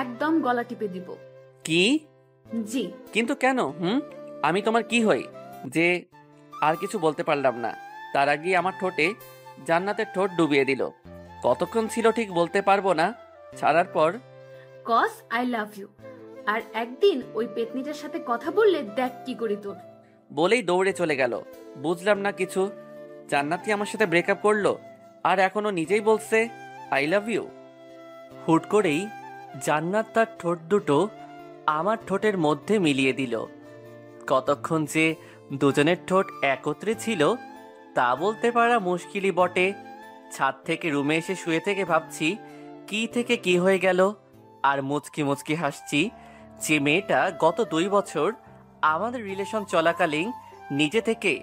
একদম গলা টিপে দিব। কি? জি। কিন্তু কেন? আমি তোমার কি হই যে? আর কিছু বলতে পারলাম না, তার আগে আমার ঠোঁটে জান্নাতের ঠোঁট ডুবিয়ে দিল। কতক্ষণ ছিল ঠিক বলতে পারবো না। ছাড়ার পর, কজ আই লাভ ইউ। আর একদিন ওই পেতনিটার সাথে কথা বললে দেখ কি করি তোর। বলেই দৌড়ে চলে গেল। বুঝলাম না কিছু। জান্নাতি আমার সাথে ব্রেকআপ করলো, আর এখনো নিজেই বলছে আই লাভ ইউ। হুট করেই জান্নাত তার ঠোঁট দুটো আমার ঠোঁটের মধ্যে মিলিয়ে দিল। কতক্ষণ যে দুজনের ঠোঁট একত্রে ছিল তা বলতে পারা মুশকিলই বটে। ছাদ থেকে রুমে এসে শুয়ে থেকে ভাবছি কি থেকে কি হয়ে গেল, আর মুচকি মুচকি হাসছি যে মেয়েটা গত 2 বছর আমাদের রিলেশন চলাকালীন নিজে থেকে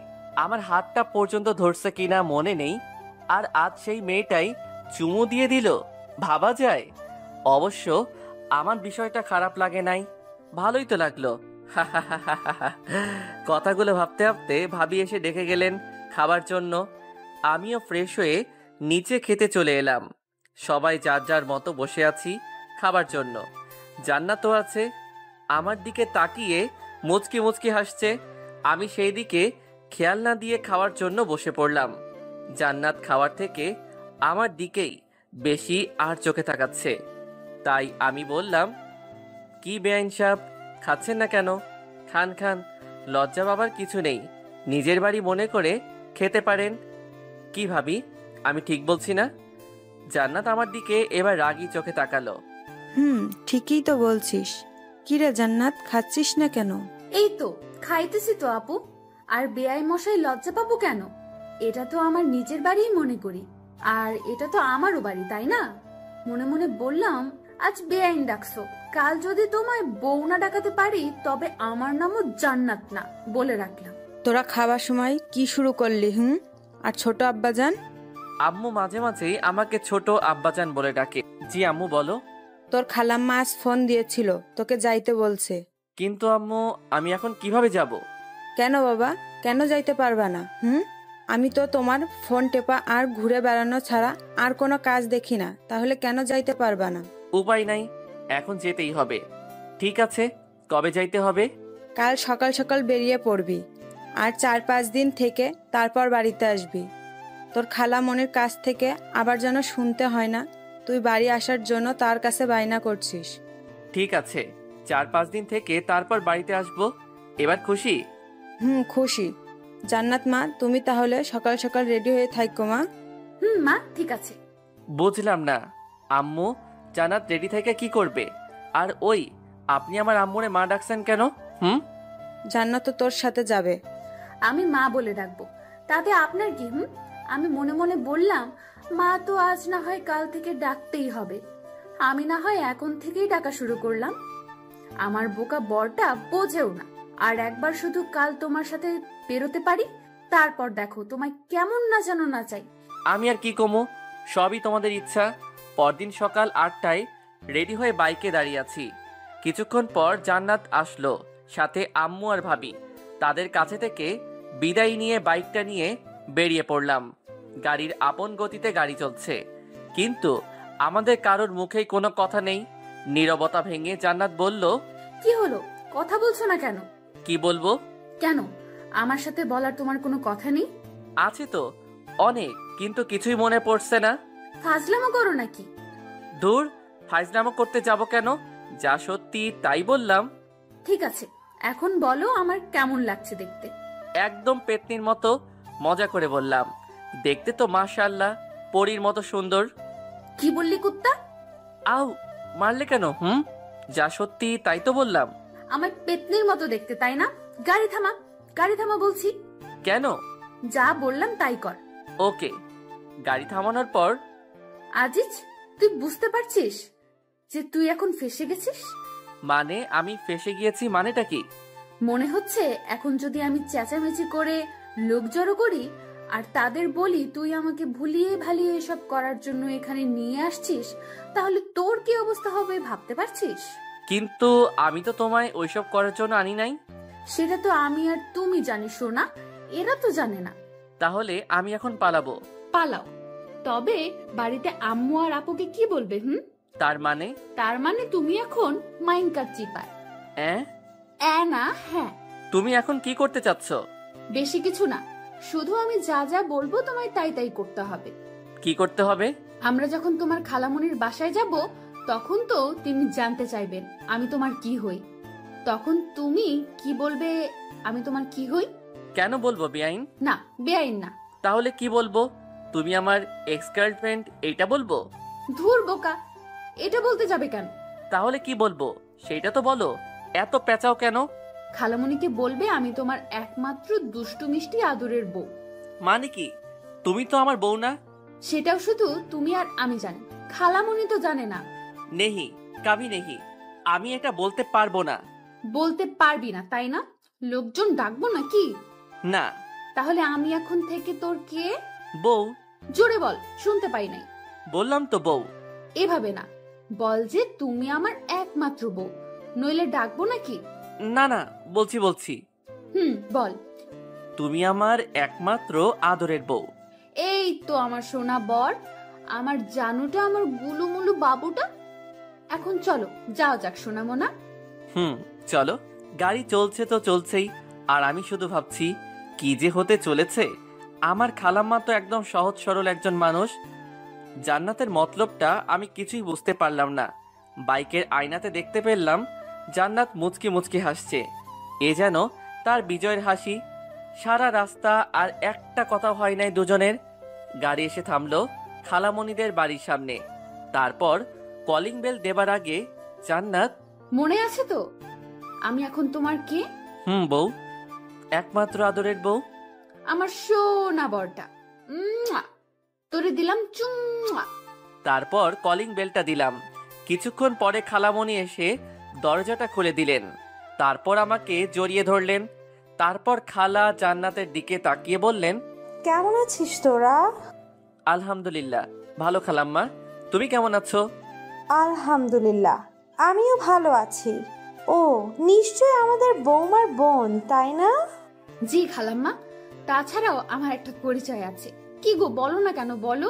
আমার হাতটা পর্যন্ত ধরছে কিনা মনে নেই, আর আজ সেই মেয়েটাই চুমু দিয়ে দিল। ভাবা যায়? অবশ্য আমার বিষয়টা খারাপ লাগে নাই, ভালোই তো লাগলো। কথাগুলো ভাবতে ভাবতে ভাবি এসে ডেকে গেলেন খাবার জন্য। আমিও ফ্রেশ হয়ে নিচে খেতে চলে এলাম। সবাই যার যার মতো বসে আছি খাবার জন্য। জান্নাতও আছে, আমার দিকে তাকিয়ে মুচকি মুচকি হাসছে। আমি সেই দিকে খেয়াল না দিয়ে খাওয়ার জন্য বসে পড়লাম। জান্নাত খাওয়ার থেকে আমার দিকেই বেশি আর চোখে তাকাচ্ছে। তাই আমি বললাম, কি বেআইন সাহেব, খাচ্ছেন না কেন? খান খান, লজ্জা পাবার কিছু নেই, নিজের বাড়ি মনে করে খেতে পারেন। কি ভাবি, আমি ঠিক বলছি না? জান্নাত আমার দিকে এবার রাগী চোখে তাকালো। ঠিকই তো বলছিস। কিরে জান্নাত, খাচ্ছিস না কেন? এই তো খাইতেছি তো আপু। আর বেআই মশাই লজ্জা পাবো কেন? এটা তো আমার নিজের বাড়িই মনে করি, আর এটা তো আমারও বাড়ি, তাই না? মনে মনে বললাম, আজ বেআইন ডাকছো, কাল যদি তোমায় বউ না ডাকাতে পারি তবে আমার নামও জান্নাত না, বলে রাখলাম। তোরা খাবার সময় কি শুরু করলি? আর ছোট আব্বাজান? আম্মু মাঝে মাঝেই আমাকে ছোট আব্বাজান বলে ডাকে। জি আম্মু, বলো। তোর খালাম্মা আজ ফোন দিয়েছিল, তোকে যাইতে বলছে। কিন্তু আম্মু, আমি এখন কিভাবে যাব? কেন বাবা, কেন যাইতে পারবা না? আমি তো তোমার ফোন টেপা আর ঘুরে বেড়ানো ছাড়া আর কোনো কাজ দেখি না, তাহলে কেন যাইতে পারবা না? উপায় নাই, এখন যেতেই হবে। ঠিক আছে, কবে যাইতে হবে? কাল সকাল সকাল বেরিয়ে পড়বি, আর 4-5 দিন থেকে তারপর বাড়িতে আসবি। তোর খালা মনির কাছ থেকে আবার যেন শুনতে হয় না তুই বাড়ি আসার জন্য তার কাছে বায়না করছিস। ঠিক আছে, 4-5 দিন থেকে তারপর বাড়িতে আসবো। এবার খুশি? খুশি। জান্নাত মা, তুমি তাহলে সকাল সকাল রেডি হয়ে থাকো মা। মা ঠিক আছে। বুঝলাম না আম্মু, জান্নাত রেডি থেকে কি করবে? আর ওই, আপনি আমার আম্মুরে মা ডাকছেন কেন? জান্নাত তো তোর সাথে যাবে। আমি মা বলে ডাকবো, তাতে আপনার কি? আমি মনে মনে বললাম, মা তো আজ না হয় কাল থেকে ডাকতেই হবে, আমি না হয় এখন থেকেই ডাকা শুরু করলাম। আমার বোকা বরটা বোঝেও না। আর একবার শুধু কাল তোমার সাথে বেরোতে পারি, তারপর দেখো তোমায় কেমন না জানো না চাই। আমি আর কি কমু, সবই তোমাদের ইচ্ছা। পরদিন সকাল 8টায় রেডি হয়ে বাইকে দাঁড়িয়ে আছি। কিছুক্ষণ পর জান্নাত আসলো, সাথে আম্মু আর ভাবি। তাদের কাছে থেকে বিদায় নিয়ে বাইকটা নিয়ে বেরিয়ে পড়লাম। গাড়ির আপন গতিতে গাড়ি চলছে, কিন্তু আমাদের কারোর মুখেই কোনো কথা নেই। নীরবতা ভেঙে জান্নাত বলল, কি হলো, কথা বলছো না কেন? কি বলবো? কেন, আমার সাথে বলার তোমার কোনো কথা নেই? আছে তো অনেক, কিন্তু কিছুই মনে পড়ছে না। ফাজলামো করো নাকি? দূর, ফাজলামো করতে যাব কেন? যা সত্যি তাই বললাম। ঠিক আছে, এখন বলো আমার কেমন লাগছে দেখতে? একদম পেতনির মতো, মজা করে বললাম। দেখতে তো মাশাআল্লাহ পরীর মতো সুন্দর। কি বললি কুত্তা? আউ, মারলে কেন? যা সত্যি তাই তো বললাম। আমার পেতনির মতো দেখতে, তাই না? গাড়ি থামা, গাড়ি থামা বলছি। কেন? যা বললাম তাই কর। ওকে। গাড়ি থামানোর পর, আজিজ, তুই বুঝতে পারছিস যে তুই এখন ফেসে গেছিস? মানে আমি ফেসে গিয়েছি মানেটা কি? মনে হচ্ছে এখন যদি আমি চেঁচামেচি করে লোক জড়ো করি আর তাদের বলি তুই আমাকে ভুলিয়ে ভালিয়ে এসব করার জন্য এখানে নিয়ে আসছিস, তাহলে তোর কি অবস্থা হবে ভাবতে পারছিস? কিন্তু আমি তো তোমায় ওইসব করার জন্য আনি নাই। সেটা তো আমি আর তুমি জানি সোনা, এরা তো জানে না। তাহলে আমি এখন পালাবো? পালাও, তবে বাড়িতে আম্মু আর আপুকে কি বলবে? তার মানে? তার মানে তুমি এখন মাইনকার চিপায়। না, হ্যাঁ। তুমি এখন কি করতে চাচ্ছ? বেশি কিছু না, শুধু আমি যা যা বলবো তোমায় তাই তাই করতে হবে। কি করতে হবে? আমরা যখন তোমার খালামনির বাসায় যাব, তখন তো তিনি জানতে চাইবেন আমি তোমার কি হই। তখন তুমি কি বলবে? আমি তোমার কি হই? কেন বলবো বেআইন? না, বেআইন না। তাহলে কি বলবো? তুমি আমার এক্স গার্লফ্রেন্ড, এইটা বলবো? ধুর বোকা, এটা বলতে যাবে কেন? তাহলে কি বলবো সেটা তো বলো, এত পেঁচাও কেন? খালামনিকে বলবে আমি তোমার একমাত্র দুষ্টু মিষ্টি আদরের বউ। মানে কি? তুমি তো আমার বউ না। সেটাও শুধু তুমি আর আমি জানি, খালামনি তো জানে না। নেহি, কাভি নেহি, আমি এটা বলতে পারবো না। বলতে পারবি না, তাই না? লোকজন ডাকবো নাকি? না। তাহলে আমি এখন থেকে তোর কে? বউ। জোরে বল, শুনতে পাই নাই। বললাম তো বউ। এভাবে না, বল যে তুমি আমার একমাত্র বউ, নইলে ডাকবো নাকি? না না, বলছি। বল। তুমি আমার একমাত্র আদরের বউ। এই তো আমার সোনা বর, আমার জানুটা, আমার গুলুমুলু বাবুটা। এখন চলো, যাও যাক সোনা মোনা। চলো। গাড়ি চলছে তো চলছেই, আর আমি শুধু ভাবছি কি যে হতে চলেছে। আমার খালাম্মা তো একদম সহজ সরল একজন মানুষ। জান্নাতের মতলবটা আমি কিছুই বুঝতে পারলাম না। বাইকের আয়নাতে দেখতে পেলাম জান্নাত মুচকি মুচকি হাসছে, এ যেন তার বিজয়ের হাসি। সারা রাস্তা আর একটা কথা হয় নাই দুজনের। গাড়ি এসে থামলো খালামণিদের বাড়ির সামনে। তারপর কলিং বেল দেবার আগে জান্নাত, মনে আছে তো আমি এখন তোমার কে? বউ, একমাত্র আদরের বউ, আমার সোনা বরটা। তোরে দিলাম চুম্মা। তারপর কলিং বেলটা দিলাম। কিছুক্ষণ পরে খালামণি এসে দরজাটা খুলে দিলেন, তারপর আমাকে জড়িয়ে ধরলেন। তারপর খালা জান্নাতের দিকে তাকিয়ে বললেন, কেমন আছিস তোরা? আলহামদুলিল্লাহ ভালো খালাম্মা, তুমি কেমন আছো? আলহামদুলিল্লাহ, আমিও ভালো আছি। ও নিশ্চয় আমাদের বৌমার বোন, তাই না? জি খালাম্মা, তাছাড়াও আমার একটা পরিচয় আছে। কি গো, বলো না কেন, বলো।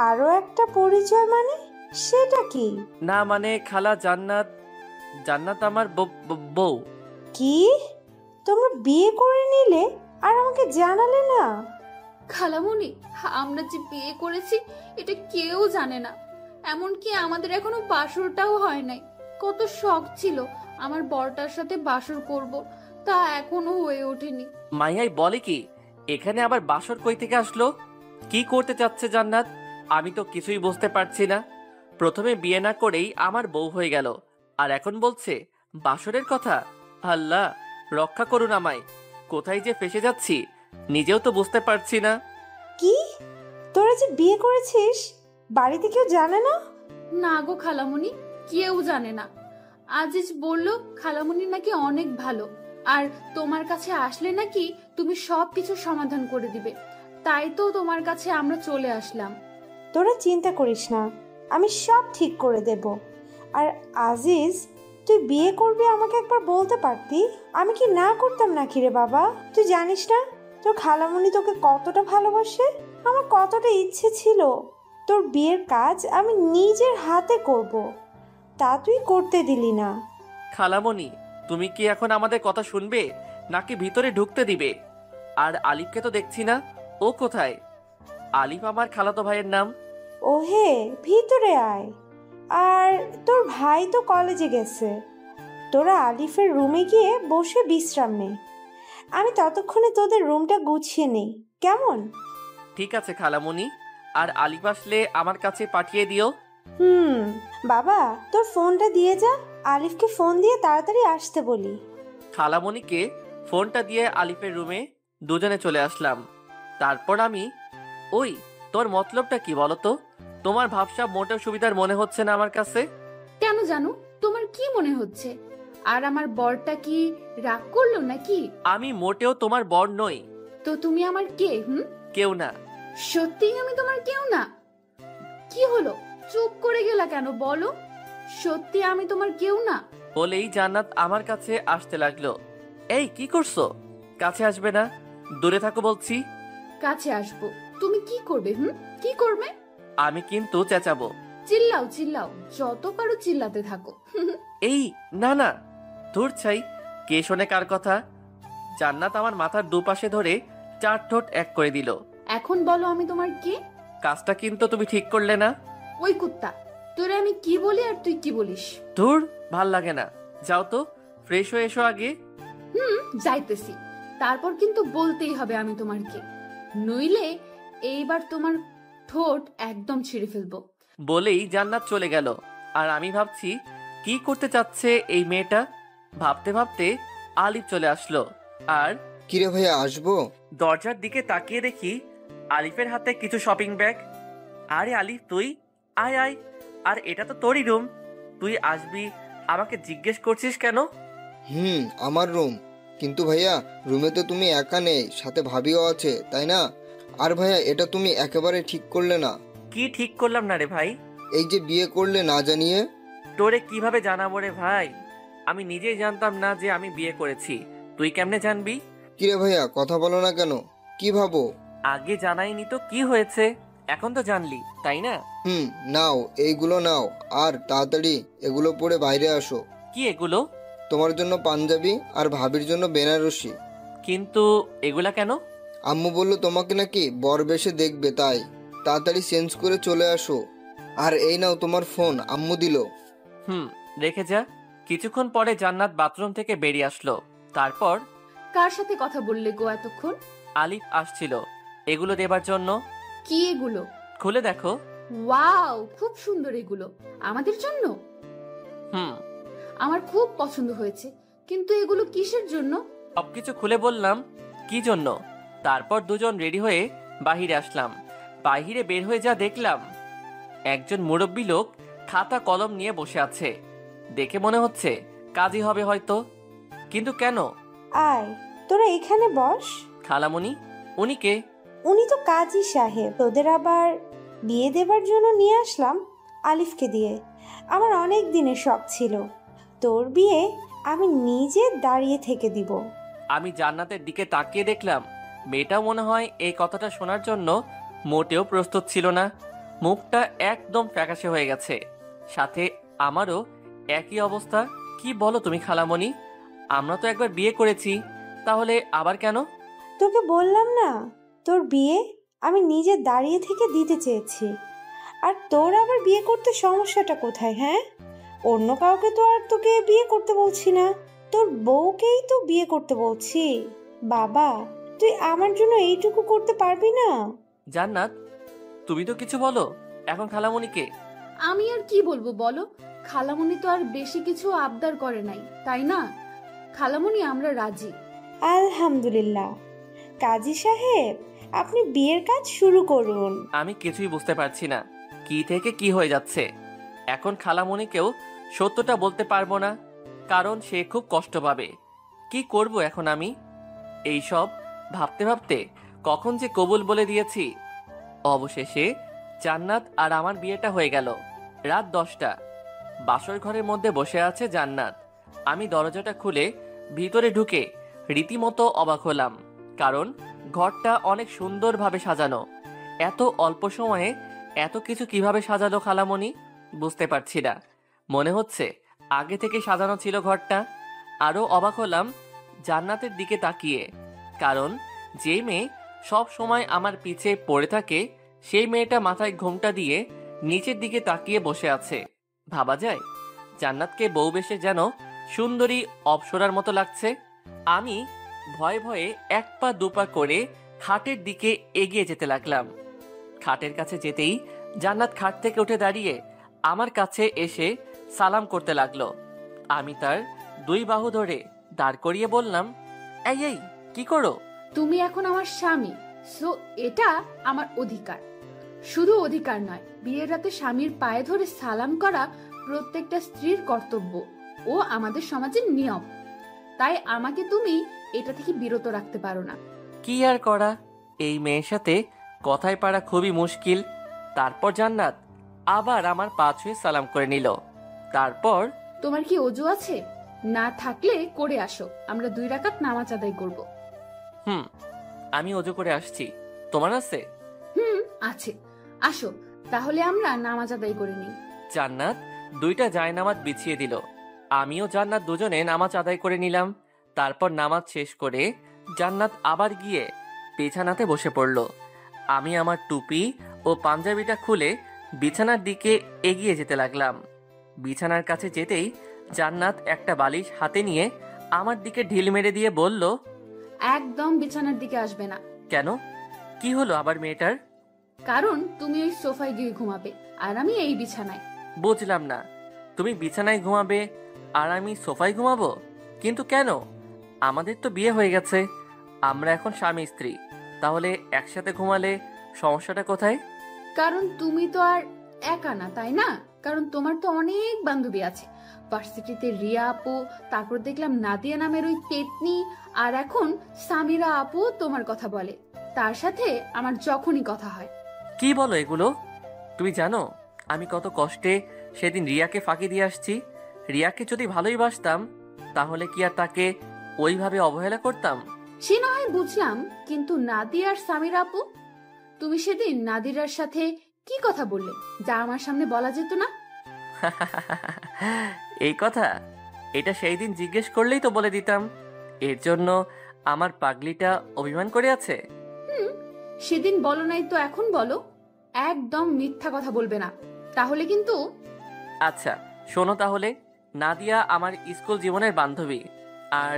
আরো একটা পরিচয় মানে? সেটা কি? না মানে খালা, জান্নাত জান্নাত আমার বউ। কি, তোমরা বিয়ে করে নিলে আর আমাকে জানালে না? খালামণি, আমরা যে বিয়ে করেছি এটা কেউ জানে না। এমনকি আমাদের এখনো বাসরটাও হয় নাই। কত শখ ছিল আমার বরটার সাথে বাসর করব, তা এখনো হয়ে ওঠেনি। মাইয়াই বলে কি, এখানে আবার বাসর কই থেকে আসলো? কি করতে চাচ্ছে জান্নাত? আমি তো কিছুই বুঝতে পারছি না। প্রথমে বিয়ে না করেই আমার বউ হয়ে গেল, আর এখন বলছে বাসরের কথা। আল্লাহ রক্ষা করুন আমায়, কোথায় যে ফেসে যাচ্ছি নিজেও তো বুঝতে পারছি না। কি, তোরা যে বিয়ে করেছিস বাড়িতে কেউ জানে না? না গো খালামণি, কেউ জানে না। আজিজ বলল খালামণি নাকি অনেক ভালো, আর তোমার কাছে আসলে নাকি তুমি সব কিছু সমাধান করে দিবে। তাই তো তোমার কাছে আমরা চলে আসলাম। তোরা চিন্তা করিস না, আমি সব ঠিক করে দেব। আর আজিজ, তুই বিয়ে করবি আমাকে একবার বলতে পারতি, আমি কি না করতাম নাকি রে বাবা? তুই জানিস না তোর খালামণি তোকে কতটা ভালোবাসে। আমার কতটা ইচ্ছে ছিল তোর বিয়ের কাজ আমি নিজের হাতে করব, তা তুই করতে দিলি না। খালামণি, তুমি কি এখন আমাদের কথা শুনবে নাকি ভিতরে ঢুকতে দিবে? আর আলিফকে তো দেখছি না, ও কোথায়? আলিফ আমার খালাতো ভাইয়ের নাম। ওহে, ভিতরে আয়। আর তোর ভাই তো কলেজে গেছে, তোরা আলিফের রুমে গিয়ে বসে বিশ্রাম নে। আমি ততক্ষণে তোদের রুমটা গুছিয়ে নেই, কেমন? ঠিক আছে খালামণি, আর আলিফ আসলে আমার কাছে পাঠিয়ে দিও। বাবা, তোর ফোনটা দিয়ে যা, আলিফকে ফোন দিয়ে তাড়াতাড়ি আসতে বলি। খালামণিকে ফোনটা দিয়ে আলিফের রুমে দুজনে চলে আসলাম। তারপর আমি, ওই তোর মতলবটা কি বলতো? তোমার ভাবসাব মোটেও সুবিধার মনে হচ্ছে না আমার কাছে। কেন জানো, তোমার কি মনে হচ্ছে? আর আমার বরটা কি রাগ করলো নাকি? আমি মোটেও তোমার বর নই। তো তুমি আমার কে? কেউ না। সত্যিই আমি তোমার কেউ না? কি হলো, চুপ করে গেলা কেন, বলো। সত্যি আমি তোমার কেউ না? বলেই জান্নাত আমার কাছে আসতে লাগলো। এই কি করছো? কাছে আসবে না, দূরে থাকো বলছি। কাছে আসবো? তুমি কি করবে? কি করবে? আমি কিন্তু চেঁচাবো। চিল্লাও চিল্লাও, যত পারো চিল্লাতে থাকো। এই না না, দূর চাই, কে শোনে কার কথা? জান্নাত আমার মাথার দুপাশে ধরে চার ঠোঁট এক করে দিল। এখন বলো আমি তোমার কে? কাজটা কিন্তু তুমি ঠিক করলে না। ওই কুত্তা, তোরে আমি কি বলি আর তুই কি বলিস? ধুর, ভাল লাগে না, যাও তো ফ্রেশ হয়ে এসো আগে। যাইতেছি, তারপর কিন্তু বলতেই হবে আমি তোমার কে, নইলে এইবার তোমার ঠোঁট একদম ছিঁড়ে ফেলবো। বলেই জান্নাত চলে গেল। আর আমি ভাবছি কি করতে চাচ্ছে এই মেয়েটা। ভাবতে ভাবতে আলিফ চলে আসলো। আর কিরে ভাইয়া, আসবো? দরজার দিকে তাকিয়ে দেখি আলিফের হাতে কিছু শপিং ব্যাগ। আরে আলিফ, তুই আয় আয়, আর এটা তো তোরই রুম, তুই আসবি, আমাকে জিজ্ঞেস করছিস কেন? আমার রুম, কিন্তু ভাইয়া রুমে তো তুমি একা নেই, সাথে ভাবিও আছে, তাই না? আর ভাইয়া, এটা তুমি একেবারে ঠিক করলে না। কি ঠিক করলাম না রে ভাই? এই যে বিয়ে করলে না জানিয়ে। তোরে কিভাবে জানাবো রে ভাই? আমি নিজেই জানতাম না যে আমি বিয়ে করেছি, তুই কেমনে জানবি? কিরে ভাইয়া, কথা বলো না কেন? কি ভাবো? আগে জানাইনি তো কি হয়েছে, এখন তো জানলি, তাই না? নাও, এইগুলো নাও, আর তাড়াতাড়ি এগুলো পরে বাইরে আসো। কি এগুলো? তোমার জন্য পাঞ্জাবি আর ভাবির জন্য বেনারসি। কিন্তু এগুলা কেন? আম্মু বললো তোমাকে নাকি বর বেশে দেখবে, তাই তাড়াতাড়ি চেঞ্জ করে চলে আসো। আর এই নাও তোমার ফোন, আম্মু দিল। রেখে যা। কিছুক্ষণ পরে জান্নাত বাথরুম থেকে বেরিয়ে আসলো। তারপর, কার সাথে কথা বললে গো এতক্ষণ? আলিফ আসছিল এগুলো দেবার জন্য। কি এগুলো? খুলে দেখো। ওয়াও, খুব সুন্দর এগুলো। আমাদের জন্য? আমার খুব পছন্দ হয়েছে, কিন্তু এগুলো কিসের জন্য? সবকিছু খুলে বললাম কি জন্য। তারপর দুজন রেডি হয়ে বাহিরে আসলাম। বাহিরে বের হয়ে যা দেখলাম, একজন মুরব্বী লোক খাতা কলম নিয়ে বসে আছে। দেখে মনে হচ্ছে কাজী হবে হয়তো, কিন্তু কেন? আয়, তোরা এখানে বস। খালামণি, উনি কে? উনি তো কাজী সাহেব। তোদের আবার বিয়ে দেবার জন্য নিয়ে আসলাম আলিফকে দিয়ে। আমার অনেক দিনের শখ ছিল তোর বিয়ে আমি নিজে দাঁড়িয়ে থেকে দিব। আমি জান্নাতের দিকে তাকিয়ে দেখলাম মেয়েটা মনে হয় এই কথাটা শোনার জন্য মোটেও প্রস্তুত ছিল না। মুখটা একদম ফ্যাকাশে হয়ে গেছে, সাথে আমারও একই অবস্থা। কি বলো তুমি খালামণি? আমরা তো একবার বিয়ে করেছি, তাহলে আবার কেন? তোকে বললাম না, তোর বিয়ে আমি নিজে দাঁড়িয়ে থেকে দিতে চেয়েছি। আর তোর আবার বিয়ে করতে সমস্যাটা কোথায়? হ্যাঁ, অন্য কাউকে তো আর তোকে বিয়ে করতে বলছি না, তোর বউকেই তো বিয়ে করতে বলছি। বাবা, তুই আমার জন্য এইটুকু করতে পারবি না? জান্নাত, তুমি তো কিছু বলো এখন খালামণিকে। আমি আর কি বলবো বলো, খালামণি তো আর বেশি কিছু আবদার করে নাই, তাই না? খালামণি, আমরা রাজি। আলহামদুলিল্লাহ। কাজী সাহেব, আপনি বিয়ের কাজ শুরু করুন। আমি কিছুই বুঝতে পারছি না কি থেকে কি হয়ে যাচ্ছে। এখন খালামণিকেও সত্যটা বলতে পারবো না, কারণ সে খুব কষ্ট পাবে। কি করব এখন আমি? এই সব ভাবতে ভাবতে কখন যে কবুল বলে দিয়েছি। অবশেষে জান্নাত আর আমার বিয়েটা হয়ে গেল। রাত 10টা, বাসর ঘরের মধ্যে বসে আছে জান্নাত। আমি দরজাটা খুলে ভিতরে ঢুকে রীতিমতো অবাক হলাম, কারণ ঘরটা অনেক সুন্দরভাবে সাজানো। এত অল্প সময়ে এত কিছু কিভাবে সাজালো খালামণি বুঝতে পারছি না। মনে হচ্ছে আগে থেকে সাজানো ছিল ঘরটা। আরও অবাক হলাম জান্নাতের দিকে তাকিয়ে, কারণ যে মেয়ে সব সময় আমার পিছে পড়ে থাকে সেই মেয়েটা মাথায় ঘোমটা দিয়ে নিচের দিকে তাকিয়ে বসে আছে। ভাবা যায় জান্নাতকে বউ বেশে যেন সুন্দরী অপ্সরার মতো লাগছে। আমি ভয়ে ভয়ে এক পা দুপা করে খাটের দিকে এগিয়ে যেতে লাগলাম। খাটের কাছে যেতেই জান্নাত খাট থেকে উঠে দাঁড়িয়ে আমার কাছে এসে সালাম করতে লাগলো। আমি তার 2 বাহু ধরে দাঁড় করিয়ে বললাম, এই এই কি করো? তুমি এখন আমার স্বামী, সো এটা আমার অধিকার। শুধু অধিকার নয়, বিয়ের রাতে স্বামীর পায়ে ধরে সালাম করা প্রত্যেকটা স্ত্রীর কর্তব্য ও আমাদের সমাজের নিয়ম। তাই আমাকে তুমি এটা থেকে বিরত রাখতে পারো না। কি আর করা, এই মেয়ের সাথে কথায় পারা খুবই মুশকিল। তারপর জান্নাত আবার আমার পা ছুঁয়ে সালাম করে নিল। তারপর, তোমার কি ওযু আছে? না থাকলে করে আসো, আমরা 2 রাকাত নামাজ আদায় করব। আমি ওযু করে আসছি, তোমার আছে? আছে, আসো তাহলে আমরা নামাজ আদায় করে নিই। জান্নাত 2টা জায়নামাজ বিছিয়ে দিল। আমিও জান্নাত দুজনে নামাজ আদায় করে নিলাম। তারপর নামাজ শেষ করে জান্নাত আবার গিয়ে বিছানাতে বসে পড়ল। আমি আমার টুপি ও পাঞ্জাবিটা খুলে বিছানার দিকে এগিয়ে যেতে লাগলাম। বিছানার কাছে যেতেই জান্নাত একটা বালিশ হাতে নিয়ে আমার দিকে ঢিল মেরে দিয়ে বলল, একদম বিছানার দিকে আসবে না। কেন? কি হলো আবার মেয়েটার? কারণ তুমি ওই সোফায় গিয়ে ঘুমাবে আর আমি এই বিছানায়। বুঝলাম না, তুমি বিছানায় ঘুমাবে আর আমি সোফায় ঘুমাবো? কিন্তু কেন? আমাদের তো বিয়ে হয়ে গেছে, আমরা এখন স্বামী স্ত্রী, তাহলে একসাথে ঘুমালে সমস্যাটা কোথায়? কারণ তুমি তো আর একা না, তাই না? কারণ তোমার তো অনেক বান্ধবী আছে। ভার্সিটিতে রিয়া আপু, তারপর দেখলাম নাদিয়া নামের ওই পেতনি, আর এখন সামিরা আপু তোমার কথা বলে। তার সাথে আমার যখনই কথা হয়। কি বলো এগুলো? তুমি জানো আমি কত কষ্টে সেদিন রিয়াকে ফাঁকি দিয়ে আসছি। রিয়াকে যদি ভালোই বাসতাম তাহলে কি আর তাকে ওইভাবে অবহেলা করতাম? সে না হয় বুঝলাম, কিন্তু নাদিয়া আর সামিরা আপু, তুমি সেদিন নাদিরার সাথে কি কথা বললে যা আমার সামনে বলা যেত না? এই কথা এটা সেই দিন জিজ্ঞেস করলেই তো বলে দিতাম। এর জন্য আমার পাগলিটা অভিমান করে আছে। সেদিন বলো নাই তো এখন বলো। একদম মিথ্যা কথা বলবে না, তাহলে কিন্তু। আচ্ছা শোনো তাহলে, নাদিয়া আমার স্কুল জীবনের বান্ধবী, আর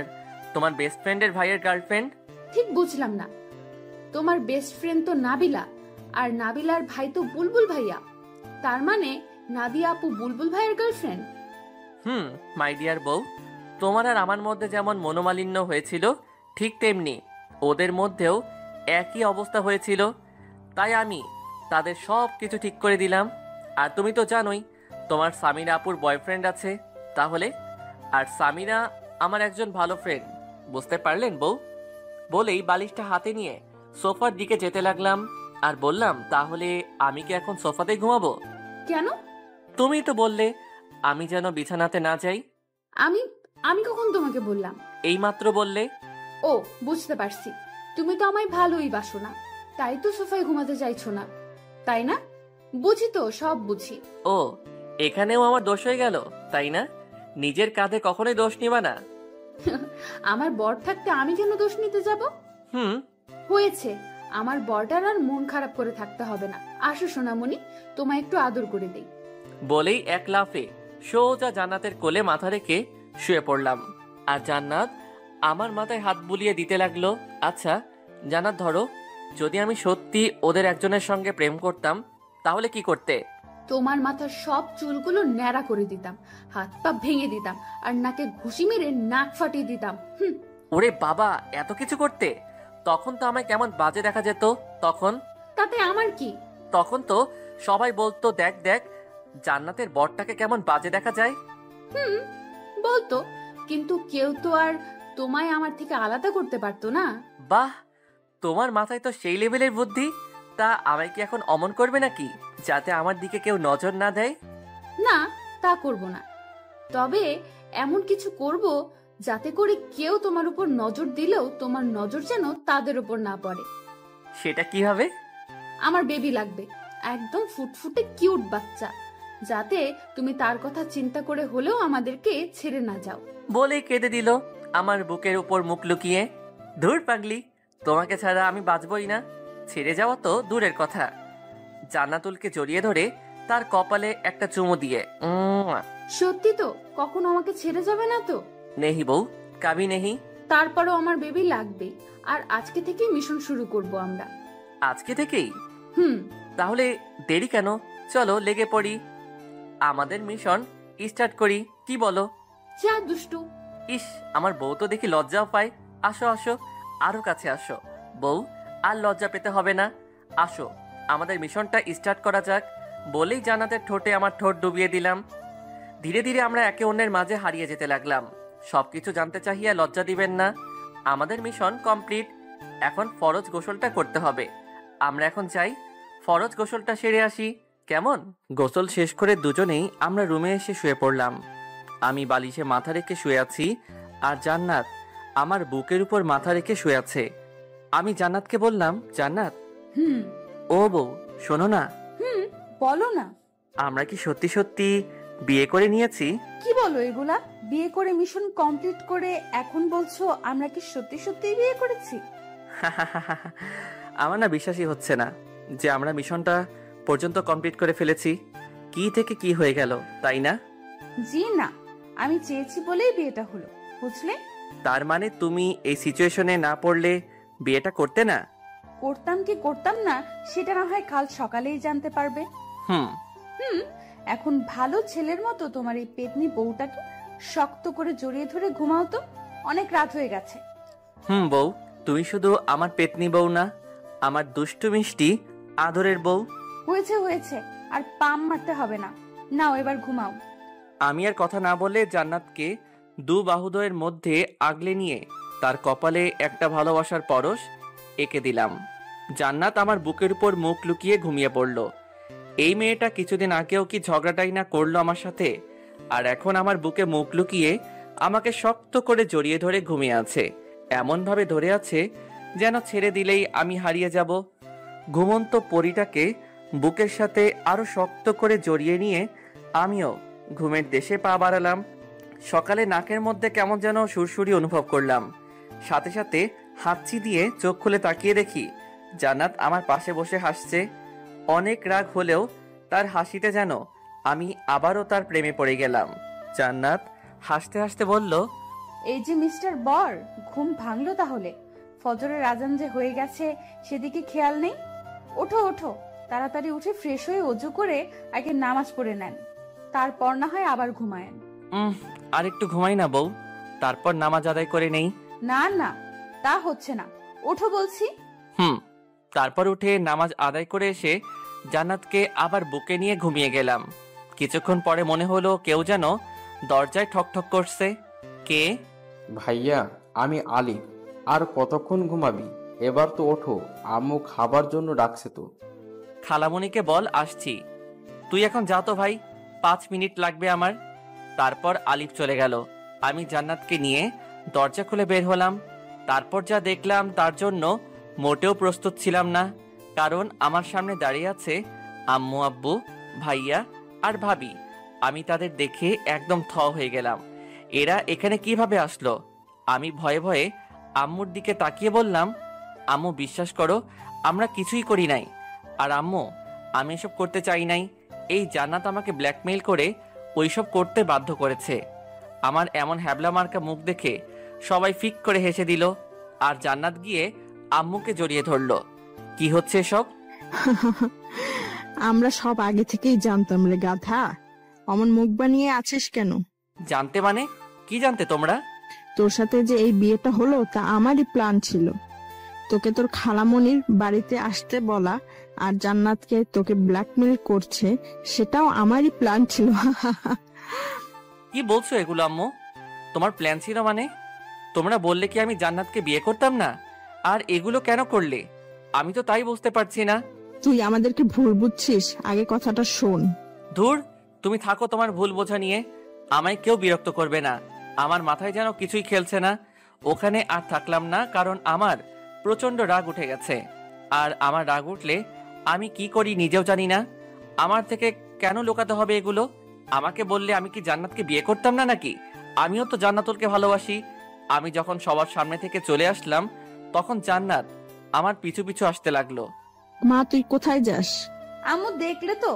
তোমার বেস্ট ফ্রেন্ডের ভাইয়ের গার্লফ্রেন্ড। ঠিক বুঝলাম না, তোমার বেস্ট ফ্রেন্ড তো নাবিলা, আর নাবিলার ভাই তো বুলবুল ভাইয়া। তার মানে নাদিয়া আপু বুলবুল ভাইয়ের গার্লফ্রেন্ড? মাই ডিয়ার বউ, তোমার আর আমার মধ্যে যেমন মনোমালিন্য হয়েছিল ঠিক তেমনি ওদের মধ্যেও একই অবস্থা হয়েছিল। তাই আমি তাদের সব কিছু ঠিক করে দিলাম। আর তুমি তো জানোই তোমার সামিরা আপুর বয়ফ্রেন্ড আছে, তাহলে? আর সামিরা আমার একজন ভালো ফ্রেন্ড, বুঝতে পারলেন বউ? বলেই বালিশটা হাতে নিয়ে সোফার দিকে যেতে লাগলাম আর বললাম, তাহলে আমি কি এখন সোফাতে ঘুমাবো? কেন? তুমি তো বললে আমি যেন বিছানাতে না যাই। আমি কখন তোমাকে বললাম? এইমাত্র বললে। ও, বুঝতে পারছি, তুমি তো আমায় ভালোই বাসো না, তাই তো সোফায় ঘুমাতে চাইছো না, তাই না? বুঝি তো, সব বুঝি। ও, এখানেও আমার দোষ হয়ে গেল, তাই না? নিজের কাঁধে কখনোই দোষ নিবা না। আমার বর থাকতে আমি কেন দোষ নিতে যাব? হয়েছে, আমার বরটার আর মন খারাপ করে থাকতে হবে না। আসো সোনামণি, তোমায় একটু আদর করে দেই। বলেই এক লাফে সোজা জান্নাতের কোলে মাথা রেখে শুয়ে পড়লাম। আর জান্নাত আমার মাথায় হাত বুলিয়ে দিতে লাগলো। আচ্ছা জান্নাত, ধরো যদি আমি সত্যি ওদের একজনের সঙ্গে প্রেম করতাম, তাহলে কি করতে? তোমার মাথার সব চুলগুলো ন্যাড়া করে দিতাম, হাত পা ভেঙে দিতাম, আর নাকে ঘুষি মেরে নাক ফাটিয়ে দিতাম। ওরে বাবা, এত কিছু করতে? তখন তো আমায় কেমন বাজে দেখা যেত। তখন তাতে আমার কি? তখন তো সবাই বলতো, দেখ দেখ জান্নাতের বরটাকে কেমন বাজে দেখা যায়। বলতো, কিন্তু কেউ তো আর তোমায় আমার থেকে আলাদা করতে পারতো না। বাহ, তোমার মাথায় তো সেই লেভেলের বুদ্ধি। তা আমায় কি এখন অমন করবে নাকি, যাতে আমার দিকে কেউ নজর না দেয়? না, তা করব না, তবে এমন কিছু করব যাতে করে কেউ তোমার উপর নজর দিলেও তোমার নজর যেন তাদের উপর না পড়ে। সেটা কিভাবে? আমার বেবি লাগবে, একদম ফুটফুটে কিউট বাচ্চা, যাতে তুমি তার কথা চিন্তা করে হলেও আমাদেরকে ছেড়ে না যাও। বলেই কেঁদে দিল আমার বুকের উপর মুখ লুকিয়ে। ধুর পাগলি, তোমাকে ছাড়া আমি বাঁচবই না। ছেড়ে যাওয়া তো দূরের কথা, জান্নাতুলকে জড়িয়ে ধরে তার কপালে একটা চুমু দিয়ে, সত্যি তো কখনো আমাকে ছেড়ে যাবে না তো? নেহি বউ, কাবি নেহি। তারপরও আমার বেবি লাগবে, আর আজকে থেকেই মিশন শুরু করব আমরা। আজকে থেকেই? হুম। তাহলে দেরি কেন, চলো লেগে পড়ি, আমাদের মিশন স্টার্ট করি, কি বলো? যা দুষ্টু। ইস, আমার বউ তো দেখি লজ্জাও পায়। আসো আসো, আরো কাছে আসো। বউ, আর লজ্জা পেতে হবে না, আসো আমাদের মিশনটা স্টার্ট করা যাক। বলেই জান্নাতের ঠোঁটে আমার ঠোঁট ডুবিয়ে দিলাম। ধীরে ধীরে আমরা একে অন্যের মাঝে হারিয়ে যেতে লাগলাম। সবকিছু জানতে চাহিয়া লজ্জা দিবেন না। আমাদের মিশন কমপ্লিট, এখন ফরজ গোসলটা করতে হবে। আমরা এখন যাই, ফরজ গোসলটা সেরে আসি, কেমন? গোসল শেষ করে দুজনেই আমরা রুমে এসে শুয়ে পড়লাম। আমি বালিশে মাথা রেখে শুয়ে আছি, আর জান্নাত আমার বুকের উপর মাথা রেখে শুয়ে আছে। আমি জান্নাতকে বললাম, জান্নাত। ও বউ, শোনো না। বলো না। আমরা কি সত্যি সত্যি বিয়ে করে নিয়েছি? কি বলো এগুলা? বিয়ে করে মিশন কমপ্লিট করে এখন বলছো আমরা কি সত্যি সত্যি বিয়ে করেছি? আমার না বিশ্বাসই হচ্ছে না যে আমরা মিশনটা পর্যন্ত কমপ্লিট করে ফেলেছি। কি থেকে কি হয়ে গেল, তাই না? জি না, আমি চেয়েছি বলেই বিয়েটা হলো, বুঝলে? তার মানে তুমি এই সিচুয়েশনে না পড়লে বিয়েটা করতে না? করতাম কি করতাম না সেটা না হয় কাল সকালেই জানতে পারবে। এখন ভালো ছেলের মতো তোমার এই পেতনি বউটাকে শক্ত করে জড়িয়ে ধরে ঘুমাও তো, অনেক রাত হয়ে গেছে। বউ, তুমি শুধু আমার পেতনি বউ না, আমার দুষ্টু মিষ্টি আদরের বউ। হয়েছে হয়েছে, আর পাম মারতে হবে না, নাও এবার ঘুমাও। আমি আর কথা না বলে জান্নাতকে দু বাহুদয়ের মধ্যে আগলে নিয়ে তার কপালে একটা ভালোবাসার পরশ এঁকে দিলাম। জান্নাত আমার বুকের উপর মুখ লুকিয়ে ঘুমিয়ে পড়ল। এই মেয়েটা কিছুদিন আগেও কি ঝগড়াটাই না করলো আমার সাথে, আর এখন আমার বুকে মুখ লুকিয়ে আমাকে শক্ত করে জড়িয়ে ধরে ঘুমিয়ে আছে। এমন ভাবে ধরে আছে যেন ছেড়ে দিলেই আমি হারিয়ে যাব। ঘুমন্ত পরীটাকে বুকের সাথে আরো শক্ত করে জড়িয়ে নিয়ে আমিও ঘুমের দেশে পা বাড়ালাম। সকালে নাকের মধ্যে কেমন যেন সুরসুরি অনুভব করলাম, সাথে সাথে হাঁচি দিয়ে চোখ খুলে তাকিয়ে দেখি জান্নাত আমার পাশে বসে হাসছে। অনেক রাগ হলেও তার হাসিতে যেন আমি আবারও তার প্রেমে পড়ে গেলাম। জান্নাত হাসতে হাসতে বলল, এই যে মিস্টার বর, ঘুম ভাঙলো তাহলে? ফজরের আজান যে হয়ে গেছে সেদিকে খেয়াল নেই? ওঠো ওঠো, তাড়াতাড়ি উঠে ফ্রেশ হয়ে ওযু করে আগে নামাজ পড়ে নেন, তারপর না হয় আবার ঘুমায়েন। আর একটু ঘুমাই না বউ, তারপর নামাজ আদায় করে নেই। না না, তা হচ্ছে না, ওঠো বলছি। তারপর উঠে নামাজ আদায় করে এসে জান্নাতকে আবার বুকে নিয়ে ঘুমিয়ে গেলাম। কিছুক্ষণ পরে মনে হলো কেউ যেন দরজায় ঠক ঠক করছে। কে? ভাইয়া, আমি আলিফ। আর কতক্ষণ ঘুমাবি? এবার তো ওঠো, আম্মু খাবার জন্য ডাকছে তো। খালামণিকে বল আসছি। তুই এখন যা তো ভাই, 5 মিনিট লাগবে আমার। তারপর আলিফ চলে গেল। আমি জান্নাতকে নিয়ে দরজা খুলে বের হলাম। তারপর যা দেখলাম তার জন্য মোটেও প্রস্তুত ছিলাম না, কারণ আমার সামনে দাঁড়িয়ে আছে আম্মু, আব্বু, ভাইয়া আর ভাবি। আমি তাদের দেখে একদম থ হয়ে গেলাম। এরা এখানে কিভাবে আসলো? আমি ভয়ে ভয়ে আম্মুর দিকে তাকিয়ে বললাম, আম্মু বিশ্বাস করো, আমরা কিছুই করি নাই। আর আম্মু, আমি এসব করতে চাই নাই। এই জান্নাত আমাকে ব্ল্যাকমেইল করে ওইসব করতে বাধ্য করেছে। আমার এমন হ্যাবলা মার্কা মুখ দেখে সবাই ফিক করে হেসে দিল, আর জান্নাত গিয়ে আম্মুকে জড়িয়ে ধরলো। কি হচ্ছে এসব? আমরা সব আগে থেকেই জানতাম রে গাধা। অমন মুখ বানিয়ে আছিস কেন? জানতে মানে? কি জানতে তোমরা? তোর সাথে যে এই বিয়েটা হলো তা আমারই প্ল্যান ছিল। তোকে তোর খালামণির বাড়িতে আসতে বলা আর জান্নাতকে তোকে ব্ল্যাকমেল করছে, সেটাও আমারই প্ল্যান ছিল। কি বলছো এগুলো আম্মু? তোমার প্ল্যান ছিল মানে? তোমরা বললে কি আমি জান্নাতকে বিয়ে করতাম না? আর এগুলো কেন করলে? আমি তো তাই বুঝতে পারছি না। তুই আমাদেরকে ভুল বুঝছিস, আগে কথাটা শোন। ধুর, তুমি থাকো তোমার ভুল বোঝা নিয়ে। আমায় কেউ বিরক্ত করবে না। আমার মাথায় যেন কিছুই খেলছে না। ওখানে আর থাকলাম না, কারণ আমার প্রচন্ড রাগ উঠে গেছে। আর আমার রাগ উঠলে আমি কি করি নিজেও জানি না। আমার থেকে কেন লুকাতে হবে এগুলো? আমাকে বললে আমি কি জান্নাতকে বিয়ে করতাম না নাকি? আমিও তো জান্নাতুলকে ভালোবাসি। আমি যখন সবার সামনে থেকে চলে আসলাম, তখন জান্নাত আমার পিছু পিছু আসতে লাগলো। মা, তুই কোথায় যাস? আম্মু, দেখলে তো